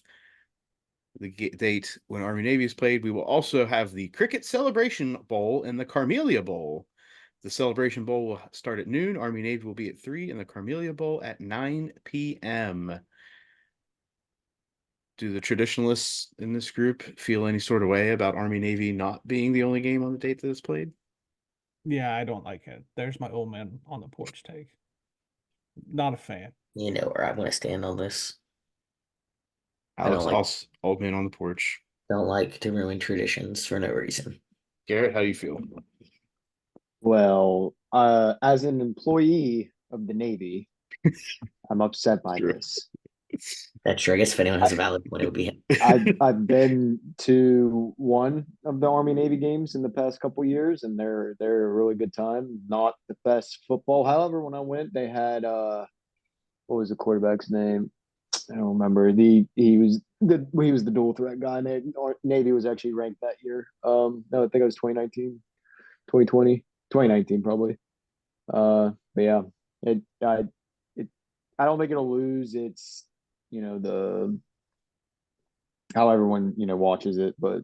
the date when Army Navy is played. We will also have the Cricket Celebration Bowl and the Carmelia Bowl. The Celebration Bowl will start at noon. Army Navy will be at 3, and the Carmelia Bowl at 9 p.m. Do the traditionalists in this group feel any sort of way about Army Navy not being the only game on the date that it's played? Yeah, I don't like it. There's my old man on the porch take. Not a fan. You know where I'm gonna stand on this. I Alex, don't like also old man on the porch. don't like to ruin traditions for no reason. Garrett, how do you feel? Well, as an employee of the Navy, I'm upset by True. this. That's true. I guess if anyone has a valid point, it would be him. I've been to one of the Army Navy games in the past couple years, and they're a really good time. Not the best football. However, when I went, they had what was the quarterback's name? I don't remember. He was the dual threat guy. Navy was actually ranked that year. No, I think it was 2019, 2020, 2019 probably. But yeah, it I it I don't think it'll lose its the how everyone watches it, but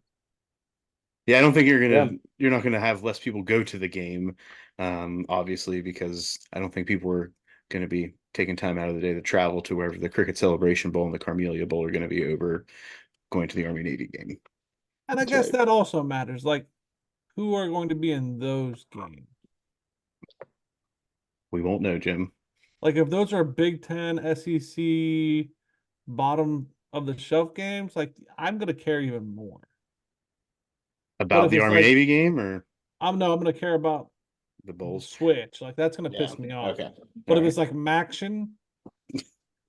Yeah, I don't think yeah, you're not gonna have less people go to the game, obviously, because I don't think people are gonna be taking time out of the day to travel to wherever the Cricket Celebration Bowl and the Carmelia Bowl are gonna be over going to the Army Navy game. And I that's guess right. that also matters. Like, who are going to be in those games? We won't know, Jim. Like, if those are Big Ten, SEC, bottom of the shelf games, like, I'm gonna care even more. But About if the it's Army like, Navy game or I'm gonna care about the the Bulls? switch. Like, that's gonna Yeah. piss me off. Okay. But All if right. it's like Maction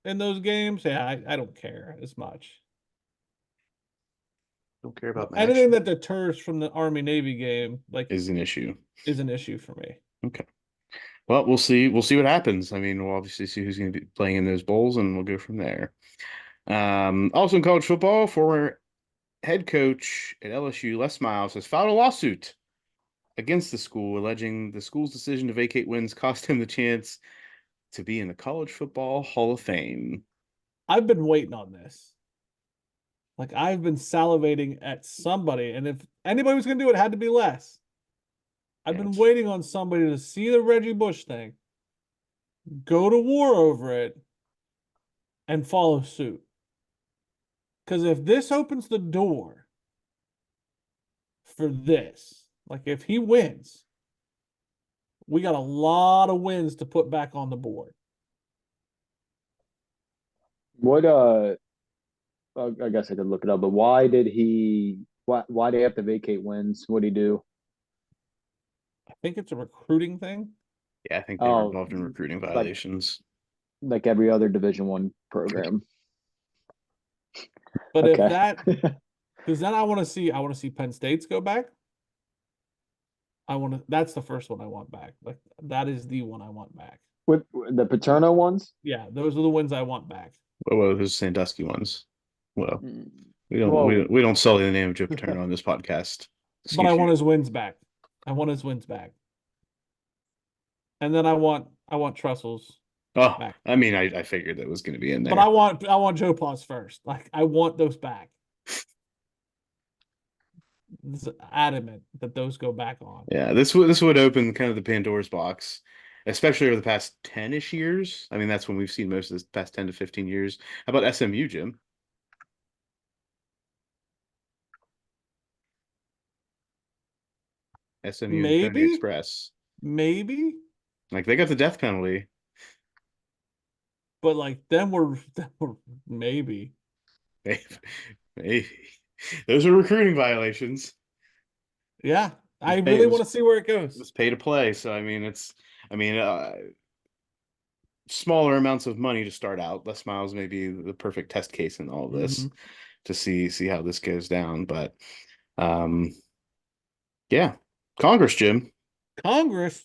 in those games, yeah, I don't care as much. Don't care about Anything Max that deters from the Army Navy game, like, is an issue. is an issue for me. Okay. Well, we'll see. We'll see what happens. I mean, we'll obviously see who's going to be playing in those bowls, and we'll go from there. Also in college football, former head coach at LSU, Les Miles, has filed a lawsuit against the school, alleging the school's decision to vacate wins cost him the chance to be in the College Football Hall of Fame. I've been waiting on this. Like, I've been salivating at somebody, and if anybody was gonna do it, it had to be Les. I've been Yes. waiting on somebody to see the Reggie Bush thing, go to war over it, and follow suit. Because if this opens the door for this, like, if he wins, we got a lot of wins to put back on the board. What I guess I could look it up, but why did he have to vacate wins? What did he do? I think it's a recruiting thing. Yeah, I think they were Oh, involved in recruiting like violations. like every other Division 1 program. But if Okay. that, because then I want to see Penn State's go back. That's the first one I want back. Like, that is the one I want back. With the Paterno ones? Yeah, those are the wins I want back. Whoa, those Sandusky ones. Well, Mm. we Well, don't sully the name of Joe Paterno on this podcast. But I Excuse want you. his wins back. I want his wins back. And then I want Trestles Oh, back. I mean, I figured that was going to be in But there. I want Joe Paws first. Like, I want those back. It's adamant that those go back on. Yeah, this would open kind of the Pandora's box, especially over the past 10-ish years. I mean, that's when we've seen most of this past 10 to 15 years. How about SMU, Jim? SMU and Pony Maybe, Express. maybe, Like they got the death penalty. but like then we're maybe. Maybe, maybe. Those are recruiting violations. Yeah. I It really want was to see where it goes. pay to play. So I mean, smaller amounts of money to start out. Les Miles may be the perfect test case in all of this Mhm. to see how this goes down. But um, yeah, Congress, Jim. Congress.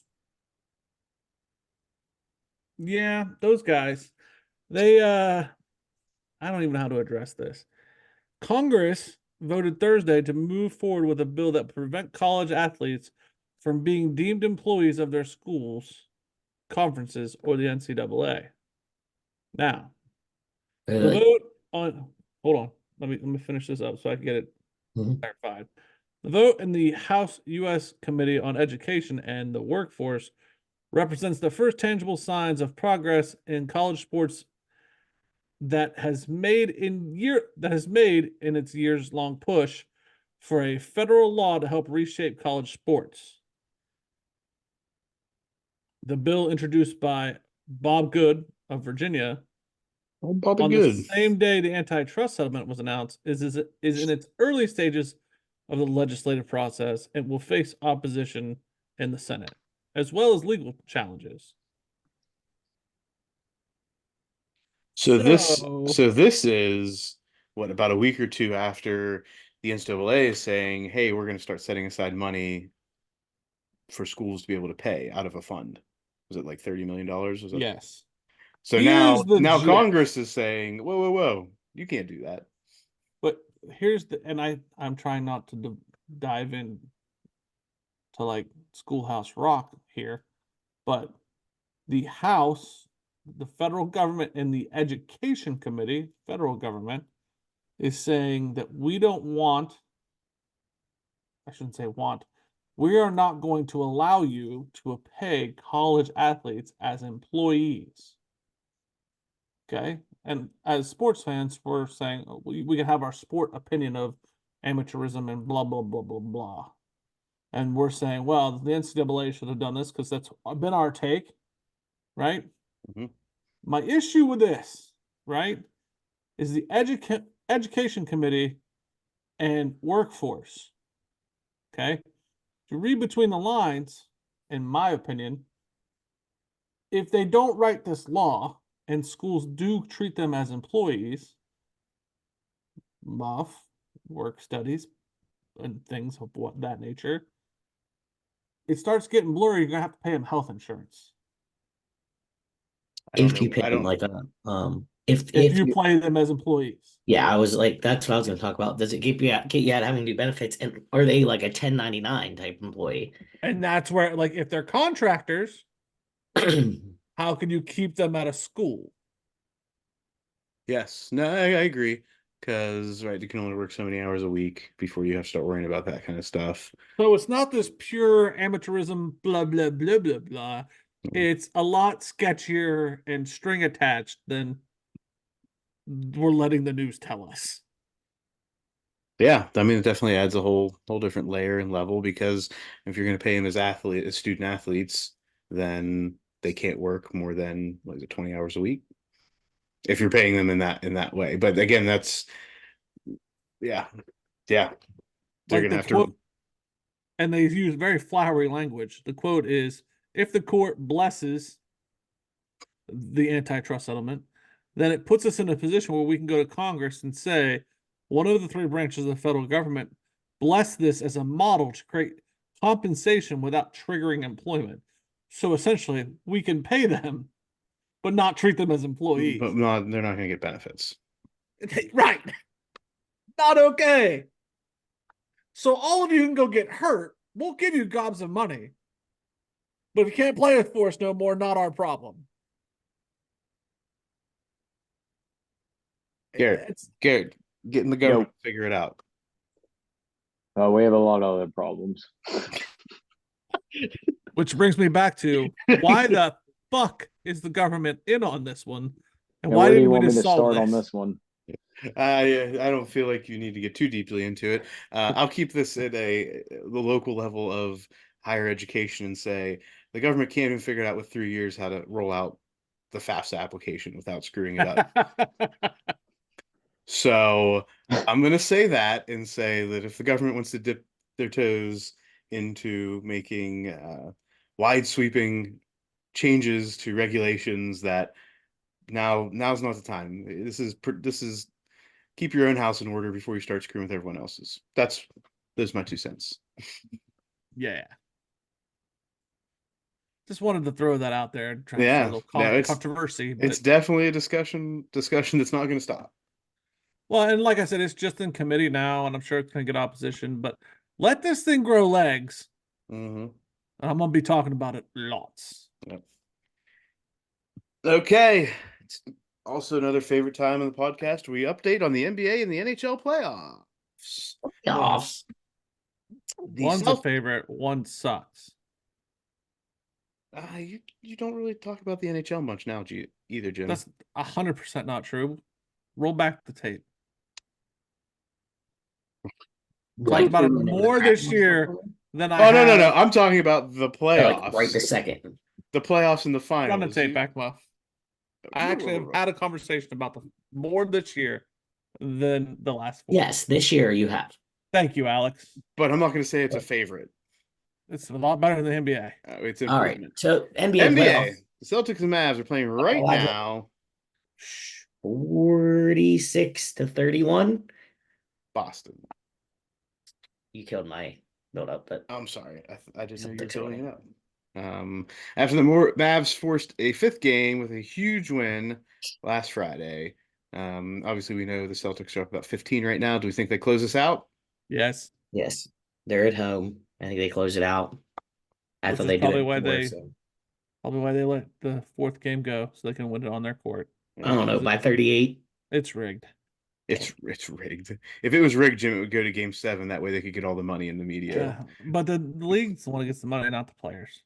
Yeah, those guys. They I don't even know how to address this. Congress voted Thursday to move forward with a bill that prevent college athletes from being deemed employees of their schools, conferences, or the NCAA. Now, the Really? vote on hold on. Let me finish this up so I can get it Mhm. clarified. The vote in the House U.S. Committee on Education and the Workforce represents the first tangible signs of progress in college sports that has made in its years long push for a federal law to help reshape college sports. the bill introduced by Bob Good of Virginia Oh, Bobby on Good. the same day the antitrust settlement was announced is in its early stages of the legislative process and will face opposition in the Senate, as well as legal challenges. So this So- so this is what, about a week or two after the NCAA is saying, hey, we're going to start setting aside money for schools to be able to pay out of a fund. Was it like $30 million? Was it? Yes. So Here's the now gist. Congress is saying, whoa, you can't do that. But here's the, and I'm trying not to dive in to like Schoolhouse Rock here, but the House, the federal government, and the Education Committee, federal government, is saying that we don't want, I shouldn't say want, we are not going to allow you to pay college athletes as employees. Okay. And as sports fans, we're saying we can have our sport opinion of amateurism and blah, blah, blah, blah, blah. And we're saying, well, the NCAA should have done this because that's been our take, right? Mhm. My issue with this, right, is the education committee and workforce. Okay. If you read between the lines, in my opinion, if they don't write this law and schools do treat them as employees, Muff, work studies, and things of what that nature, it starts getting blurry. You're gonna have to pay them health insurance I don't If you know. pay I them don't. like a if you play them as employees. yeah, I was like, that's what I was going to talk about. Does it keep you out, get you out having to do benefits, and are they like a 1099 type employee? And that's where, like, if they're contractors, how can you keep them out of school? Yes. No, I agree. Because, right, you can only work so many hours a week before you have to start worrying about that kind of stuff. So it's not this pure amateurism, blah, blah, blah, blah, blah. It's a lot sketchier and string attached than we're letting the news tell us. Yeah, I mean, it definitely adds a whole different layer and level, because if you're going to pay them as student athletes, then they can't work more than, what is it, 20 hours a week? If you're paying them in that way. But again, that's, yeah, they're Like going to the have quote, to. and they use very flowery language. The quote is, if the court blesses the antitrust settlement, then it puts us in a position where we can go to Congress and say, one of the three branches of the federal government bless this as a model to create compensation without triggering employment. So essentially, we can pay them, but not treat them as employees. But they're not going to get benefits. Right. Not okay. So all of you can go get hurt. We'll give you gobs of money. But if you can't play with for us no more, not our problem. Garrett, get in the government, figure it out. We have a lot of other problems. Which brings me back to, why the fuck is the government in on this one? And And why where do you didn't we want me just to solve start on this? this one? I don't feel like you need to get too deeply into it. I'll keep this at the local level of higher education and say the government can't even figure out with 3 years how to roll out the FAFSA application without screwing it up. So I'm going to say that and say that if the government wants to dip their toes into making wide sweeping changes to regulations, that now's not the time. This is keep your own house in order before you start screwing with everyone else's. Those my 2 cents. Yeah. Just wanted to throw that out there and try to start a Yeah, little controversy. But it's definitely a discussion that's not going to stop. well, and like I said, it's just in committee now, and I'm sure it's going to get opposition. But let this thing grow legs. Mm-hmm. I'm going to be talking about it lots. Yep. Okay. It's also another favorite time in the podcast. We update on the NBA and the NHL playoffs. Playoffs. One's a favorite, one sucks. You don't really talk about the NHL much now, either, Jim. That's 100% not true. Roll back the tape. Talked about it more this year than I Oh, no. have. I'm talking about the Like playoffs. right the second. the playoffs and the Run the finals. tape back, Muff. I actually have had a conversation about the more this year than the last 4. Yes, this year you have. Thank you, Alex. But I'm not going to say it's a favorite. It's a lot better than the NBA. It's All right. improvement. So NBA NBA, playoffs. the Celtics and Mavs are playing right Oh, I got- now. 46-31. Boston. You killed my build up, but I'm sorry. I didn't know you were Celtics building winning. it up. After the Mavs forced a 5th game with a huge win last Friday. Obviously, we know the Celtics are up about 15 right now. Do we think they close this out? Yes. yes, they're at home. I think they close it out. I Which thought is they do probably it why before, they so. probably why they let the 4th game go so they can win it on their court. I don't know, by 38. It's rigged. It's rigged. If it was rigged, Jim, it would go to Game 7. That way, they could get all the money in the media. But the league's the one that gets the money, not the players.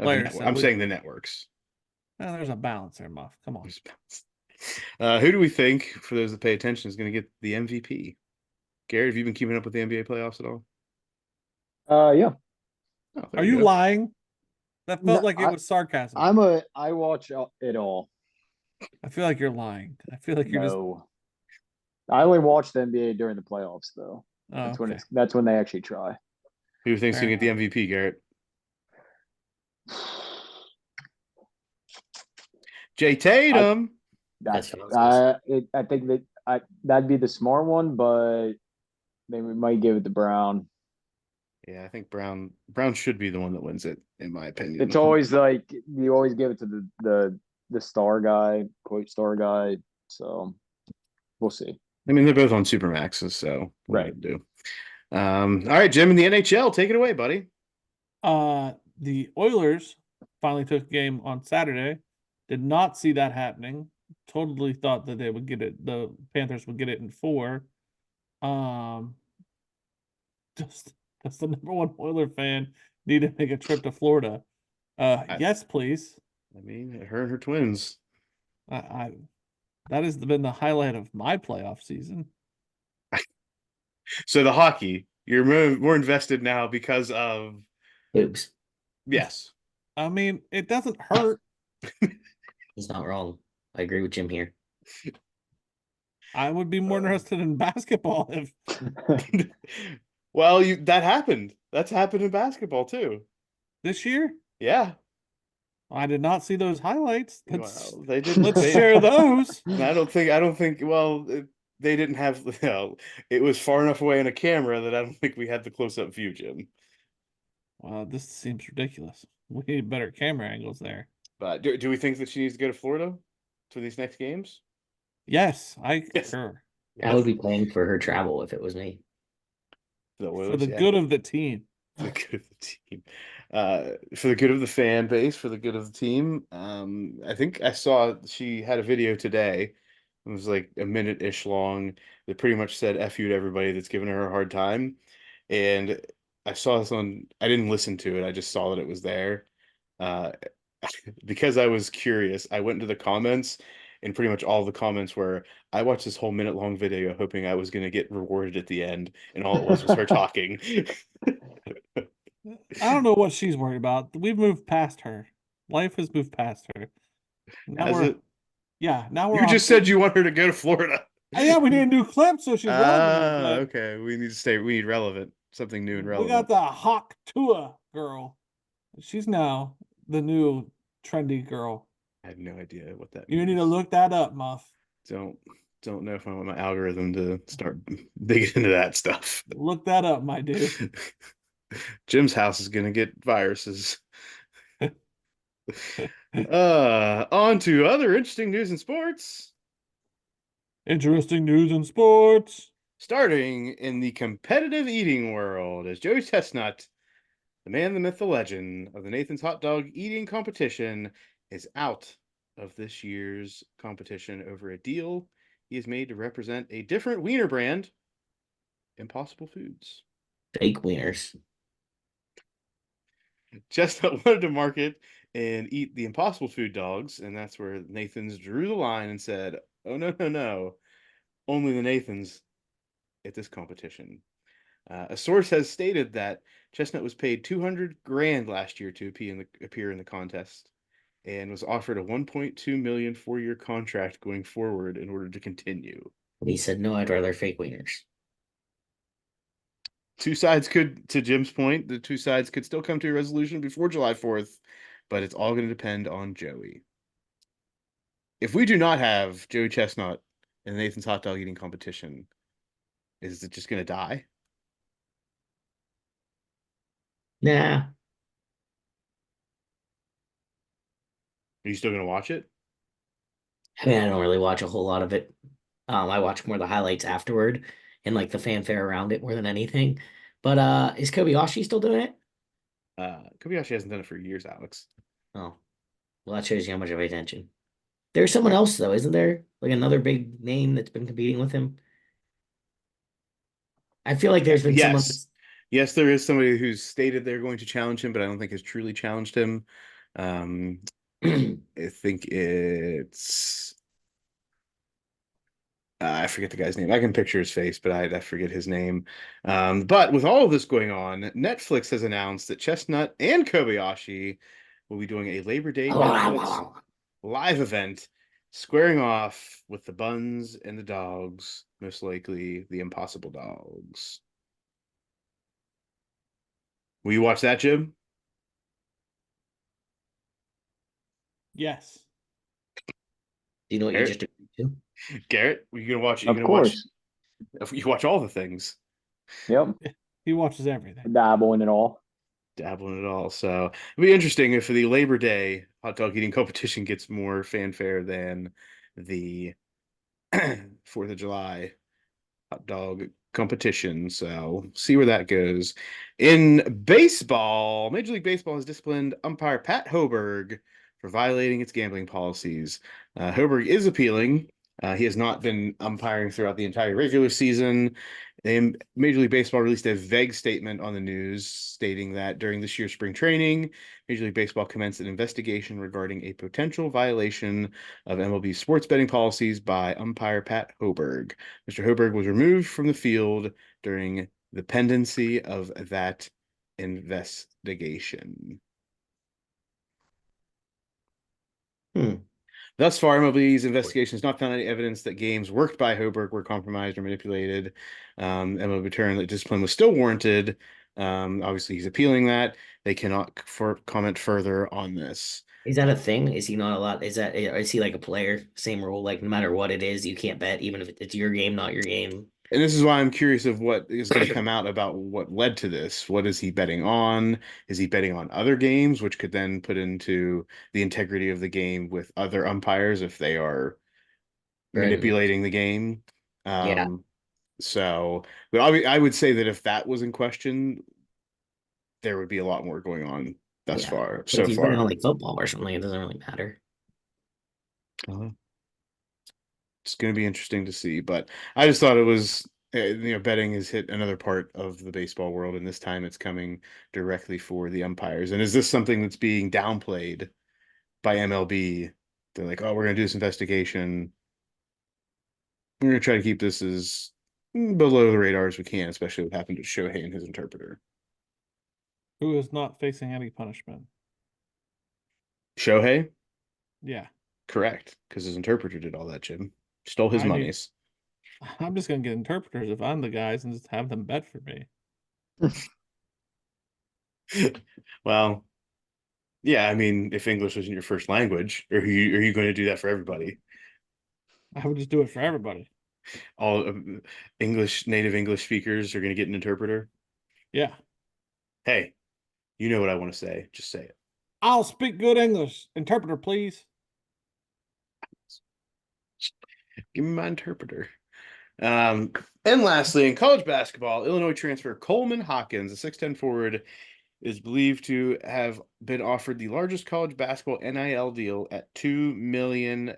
Players I'm saying the networks. There's a balance there, Muff. Come on. Who do we think, for those that pay attention, is going to get the MVP? Garrett, have you been keeping up with the NBA playoffs at all? Yeah. Oh, there Are you go. lying? That felt No, like it was sarcasm. I watch it all. I feel like you're lying. I feel like you're just. No. I only watch the NBA during the playoffs, though. Oh, okay. That's when they actually try. Who do you think's Fair going to get the MVP, Garrett? Jay Tatum. That's what I was I think that'd be the smart one, but they might give it to Brown. Yeah, I think Brown should be the one that wins it, in my opinion. It's always like you always give it to the star guy, quote star guy. So we'll see. I mean, they're both on Supermaxes, so what Right. do you do? All right, Jim, in the NHL, take it away, buddy. The Oilers finally took a game on Saturday. Did not see that happening. Totally thought that they would get it. The Panthers would get it in 4. Just that's the number one Oiler fan need to make a trip to Florida. Yes, please. I mean, her and her twins. I that has been the highlight of my playoff season. So the hockey, you're more invested now because of boobs. yes. I mean, it doesn't hurt. He's not wrong. I agree with Jim here. I would be more interested in basketball if Well, that happened. That's happened in basketball too. this year. Yeah. I did not see those highlights. Well, they didn't. Let's share those. I don't think. Well, they didn't have. It was far enough away in a camera that I don't think we had the close-up view, Jim. Wow, this seems ridiculous. We need better camera angles there. But do we think that she needs to go to Florida for these next games? Yes, I Yes. concur. I would be paying for her travel if it was me. For the good of the team. For the good of the team. For the good of the fan base, for the good of the team. I think I saw she had a video today. It was like a minute-ish long that pretty much said F you to everybody that's giving her a hard time. And I saw this on, I didn't listen to it, I just saw that it was there. Because I was curious, I went into the comments, and pretty much all the comments were, I watched this whole minute-long video hoping I was going to get rewarded at the end, and all it was her talking. I don't know what she's worried about. We've moved past her. Life has moved past her. Now Has it? Yeah, now we're You just said you want her to go to Florida. Yeah, we need a new clip so she's relevant. Okay. We need relevant. Something new and relevant. We got the Hawk Tua girl. She's now the new trendy girl. I have no idea what that You means. need to look that up, Muff. Don't know if I want my algorithm to start digging into that stuff. Look that up, my dude. Jim's house is gonna get viruses. On to other interesting news in sports. Interesting news in sports. Starting in the competitive eating world, as Joey Chestnut, the man, the myth, the legend of the Nathan's hot dog eating competition, is out of this year's competition over a deal he has made to represent a different wiener brand, Impossible Foods. Fake wieners. Chestnut wanted to market and eat the Impossible Food dogs, and that's where Nathan's drew the line and said, oh, no, only the Nathans at this competition. A source has stated that Chestnut was paid 200 grand last year to appear in the contest and was offered a 1.2 million 4-year contract going forward in order to continue. But he said, no, I'd rather fake wieners. Two sides could, to Jim's point, the two sides could still come to a resolution before July 4th, but it's all going to depend on Joey. If we do not have Joey Chestnut in Nathan's hot dog eating competition, is it just going to die? Nah. Are you still going to watch it? I mean, I don't really watch a whole lot of it. I watch more the highlights afterward and like the fanfare around it more than anything. But is Kobayashi still doing it? Kobayashi hasn't done it for years, Alex. Oh, well, that shows you how much I pay attention. There's someone else though, isn't there? Like another big name that's been competing with him. I feel like there's been someone Yes. Yes, there is somebody who's stated they're going to challenge him, but I don't think has truly challenged him. I think it's I forget the guy's name. I can picture his face, but I forget his name. But with all of this going on, Netflix has announced that Chestnut and Kobayashi will be doing a Labor Day Netflix live event, squaring off with the Buns and the Dogs, most likely the Impossible Dogs. Will you watch that, Jim? Yes. Do you know what you Garrett? just agreed to? Garrett, are you gonna watch? Of course. You watch all the things, Yep. He watches everything. Dabble in it all. dabbling it all. So it'll be interesting if the Labor Day hot dog eating competition gets more fanfare than the 4th of July hot dog competition. So see where that goes. In baseball, Major League Baseball has disciplined umpire Pat Hoberg for violating its gambling policies. Hoberg is appealing. He has not been umpiring throughout the entire regular season. Major League Baseball released a vague statement on the news stating that during this year's spring training, Major League Baseball commenced an investigation regarding a potential violation of MLB sports betting policies by umpire Pat Hoberg. Mr. Hoberg was removed from the field during the pendency of that investigation. Thus far, MLB's investigation has not found any evidence that games worked by Hoberg were compromised or manipulated. MLB returned that discipline was still warranted. Obviously, he's appealing that. They cannot comment further on this. Is that a thing? Is he not allowed? Is he like a player? Same rule, like no matter what it is, you can't bet, even if it's your game, not your game. And this is why I'm curious of what is going to come out about what led to this. What is he betting on? Is he betting on other games, which could then put into the integrity of the game with other umpires if they are manipulating the game? Yeah. So, but I would say that if that was in question, there would be a lot more going on thus Yeah. far. But So if he's betting far, on like football or something, it doesn't really matter. It's going to be interesting to see. But I just thought it was, betting has hit another part of the baseball world, and this time it's coming directly for the umpires. And is this something that's being downplayed by MLB? They're like, oh, we're going to do this investigation. We're going to try to keep this as below the radar as we can, especially what happened to Shohei and his interpreter. Who is not facing any punishment. Shohei? Yeah. Correct, because his interpreter did all that, Jim. Stole his I need- monies. I'm just gonna get interpreters if I'm the guys and just have them bet for me. Well, yeah, I mean, if English isn't your first language, are you going to do that for everybody? I would just do it for everybody. All native English speakers are going to get an interpreter? Yeah. Hey, you know what I want to say. Just say it. I'll speak good English. Interpreter, please. Give me my interpreter. And lastly, in college basketball, Illinois transfer Coleman Hawkins, a 6'10 forward, is believed to have been offered the largest college basketball NIL deal at $2 million.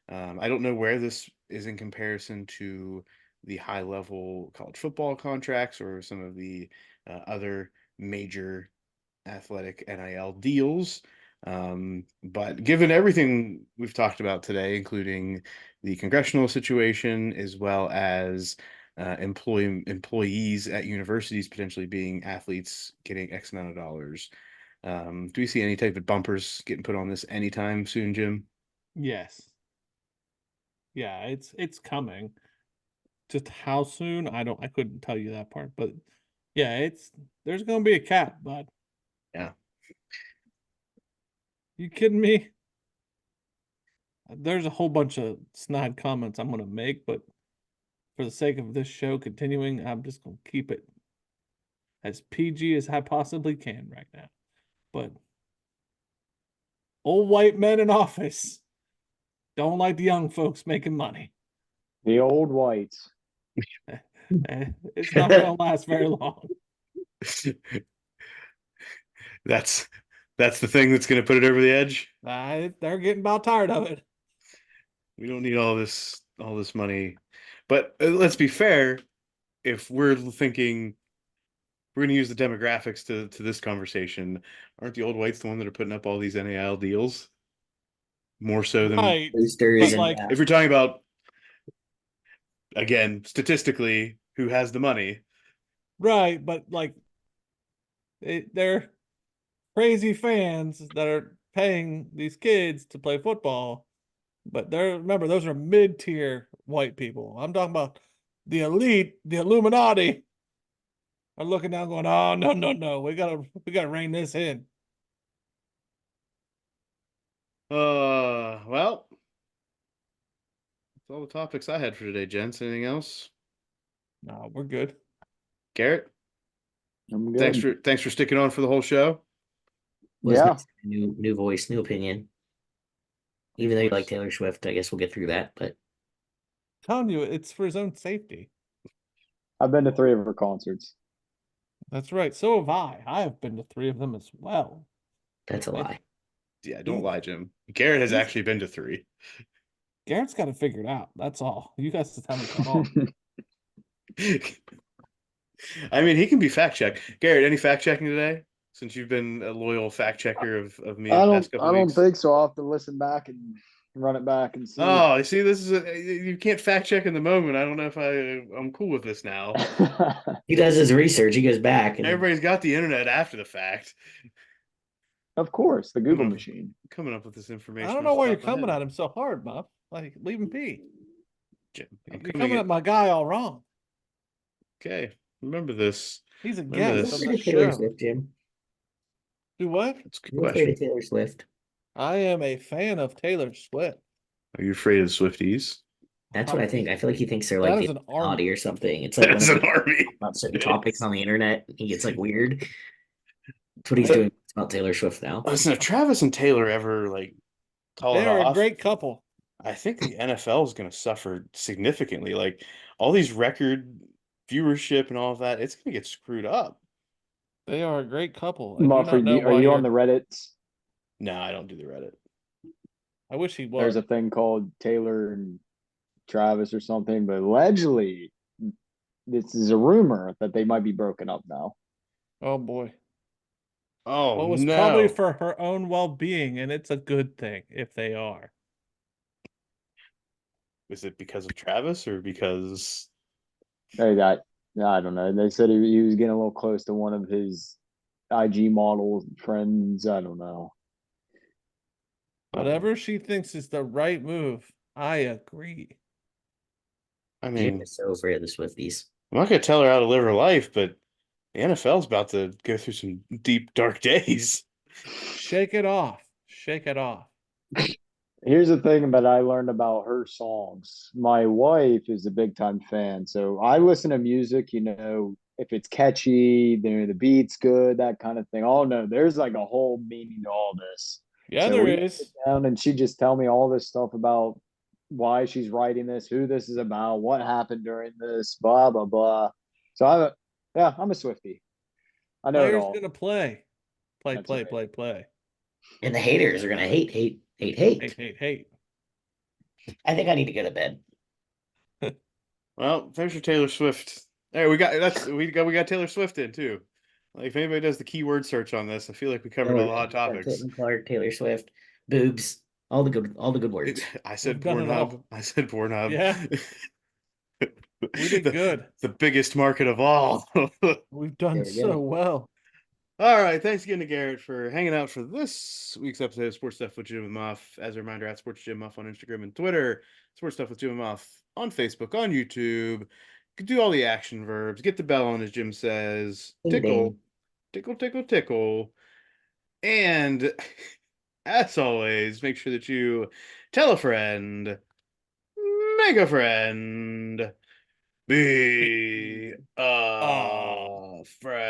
I don't know where this is in comparison to the high-level college football contracts or some of the other major athletic NIL deals. But given everything we've talked about today, including the congressional situation, as well as employees at universities potentially being athletes getting X amount of dollars. Do we see any type of bumpers getting put on this anytime soon, Jim? Yes. Yeah, it's coming. Just how soon? I couldn't tell you that part, but yeah, there's gonna be a cap, bud. Yeah. You kidding me? There's a whole bunch of snide comments I'm gonna make, but for the sake of this show continuing, I'm just gonna keep it as PG as I possibly can right now. But old white men in office don't like the young folks making money. The old whites. It's not gonna last very long. That's the thing that's going to put it over the edge. They're getting about tired of it. We don't need all this money. But let's be fair, if we're thinking we're going to use the demographics to this conversation, aren't the old whites the one that are putting up all these NIL deals? More so than Right. Boosters But and like, if you're talking about, again, statistically, who has the money. right, but like they're crazy fans that are paying these kids to play football. But remember, those are mid-tier white people. I'm talking about the elite, the Illuminati are looking down going, oh no, no, no. We gotta rein this in. Well, that's all the topics I had for today, gents. Anything else? No, we're good. Garrett, I'm thanks good. for sticking on for the whole show. was Yeah. nice. New voice, new opinion. Even though you like Taylor Swift, I guess we'll get through that. But Telling you, it's for his own safety. I've been to 3 of her concerts. That's right. So have I. I have been to 3 of them as well. that's a lie. Yeah, don't lie, Jim. Garrett has He's- actually been to 3. Garrett's got to figure it out. That's all. You guys just haven't caught on. I mean, he can be fact checked. Garrett, any fact checking today? Since you've been a loyal fact checker of me the past couple I don't weeks. think so. I'll have to listen back and run it back and see. Oh, you see, this is you can't fact check in the moment. I don't know if I'm cool with this now. He does his research. He goes back and Everybody's got the internet after the fact. Of course, the Google machine. Coming up with this information. I don't know why you're coming at him so hard, Muff. Like, leave him be. Jim, You're coming at my guy all wrong. Okay, remember this. He's a Remember guest this. on afraid the of Taylor show. Swift, Jim. Do what? That's a good I'm afraid question. of Taylor Swift. I am a fan of Taylor Swift. Are you afraid of the Swifties? That's what I think. I feel like he thinks they're That like is the an Illuminati army. or something. It's like That's an whenever army. about certain topics on the internet, he gets like weird. That's what he's doing about Taylor Swift now. Listen, if Travis and Taylor ever like call They it are a off, great couple. I think the NFL is going to suffer significantly. Like all these record viewership and all of that, it's going to get screwed up. They are a great couple. I do Muff, not are know you, are why you you're- on the Reddits? No, I don't do the Reddit. I wish he was. There's a thing called Taylor and Travis or something, but allegedly, this is a rumor that they might be broken up now. Oh boy. Oh Well, it was no! probably for her own well-being, and it's a good thing if they are. Is it because of Travis or because? I don't know. They said he was getting a little close to one of his IG model friends. I don't know. Whatever she thinks is the right move, I agree. I Jim mean, is so afraid of the Swifties. I'm not going to tell her how to live her life, but the NFL's about to go through some deep, dark days. Shake it off. Shake it off. Here's the thing that I learned about her songs. My wife is a big time fan, so I listen to music, if it's catchy, the beat's good, that kind of thing. Oh no, there's like a whole meaning to all this. Yeah, So there we is. sit down and she just tell me all this stuff about why she's writing this, who this is about, what happened during this, blah blah blah. So I'm a Swiftie. I know it Player's all. gonna play. Play, That's play, right. play, play. And the haters are gonna hate. Hate, hate, hate. I think I need to go to bed. Well, there's your Taylor Swift. Hey, we got Taylor Swift in too. Like if anybody does the keyword search on this, I feel like we covered all the hot topics. Clinton Clark, Taylor Swift, boobs, all the good words. I said We've done it Pornhub. all. I said Pornhub. Yeah. We did good. The biggest market of all. We've done Very so good. well. All right, thanks again to Garrett for hanging out for this week's episode of Sports Stuff with Jim and Muff. As a reminder, at Sports Jim Muff on Instagram and Twitter, Sports Stuff with Jim and Muff on Facebook, on YouTube. You can do all the action verbs. Get the bell on, as Jim says. Ding, Tickle, ding. tickle, tickle, tickle. And as always, make sure that you tell a friend, make a friend, be a friend.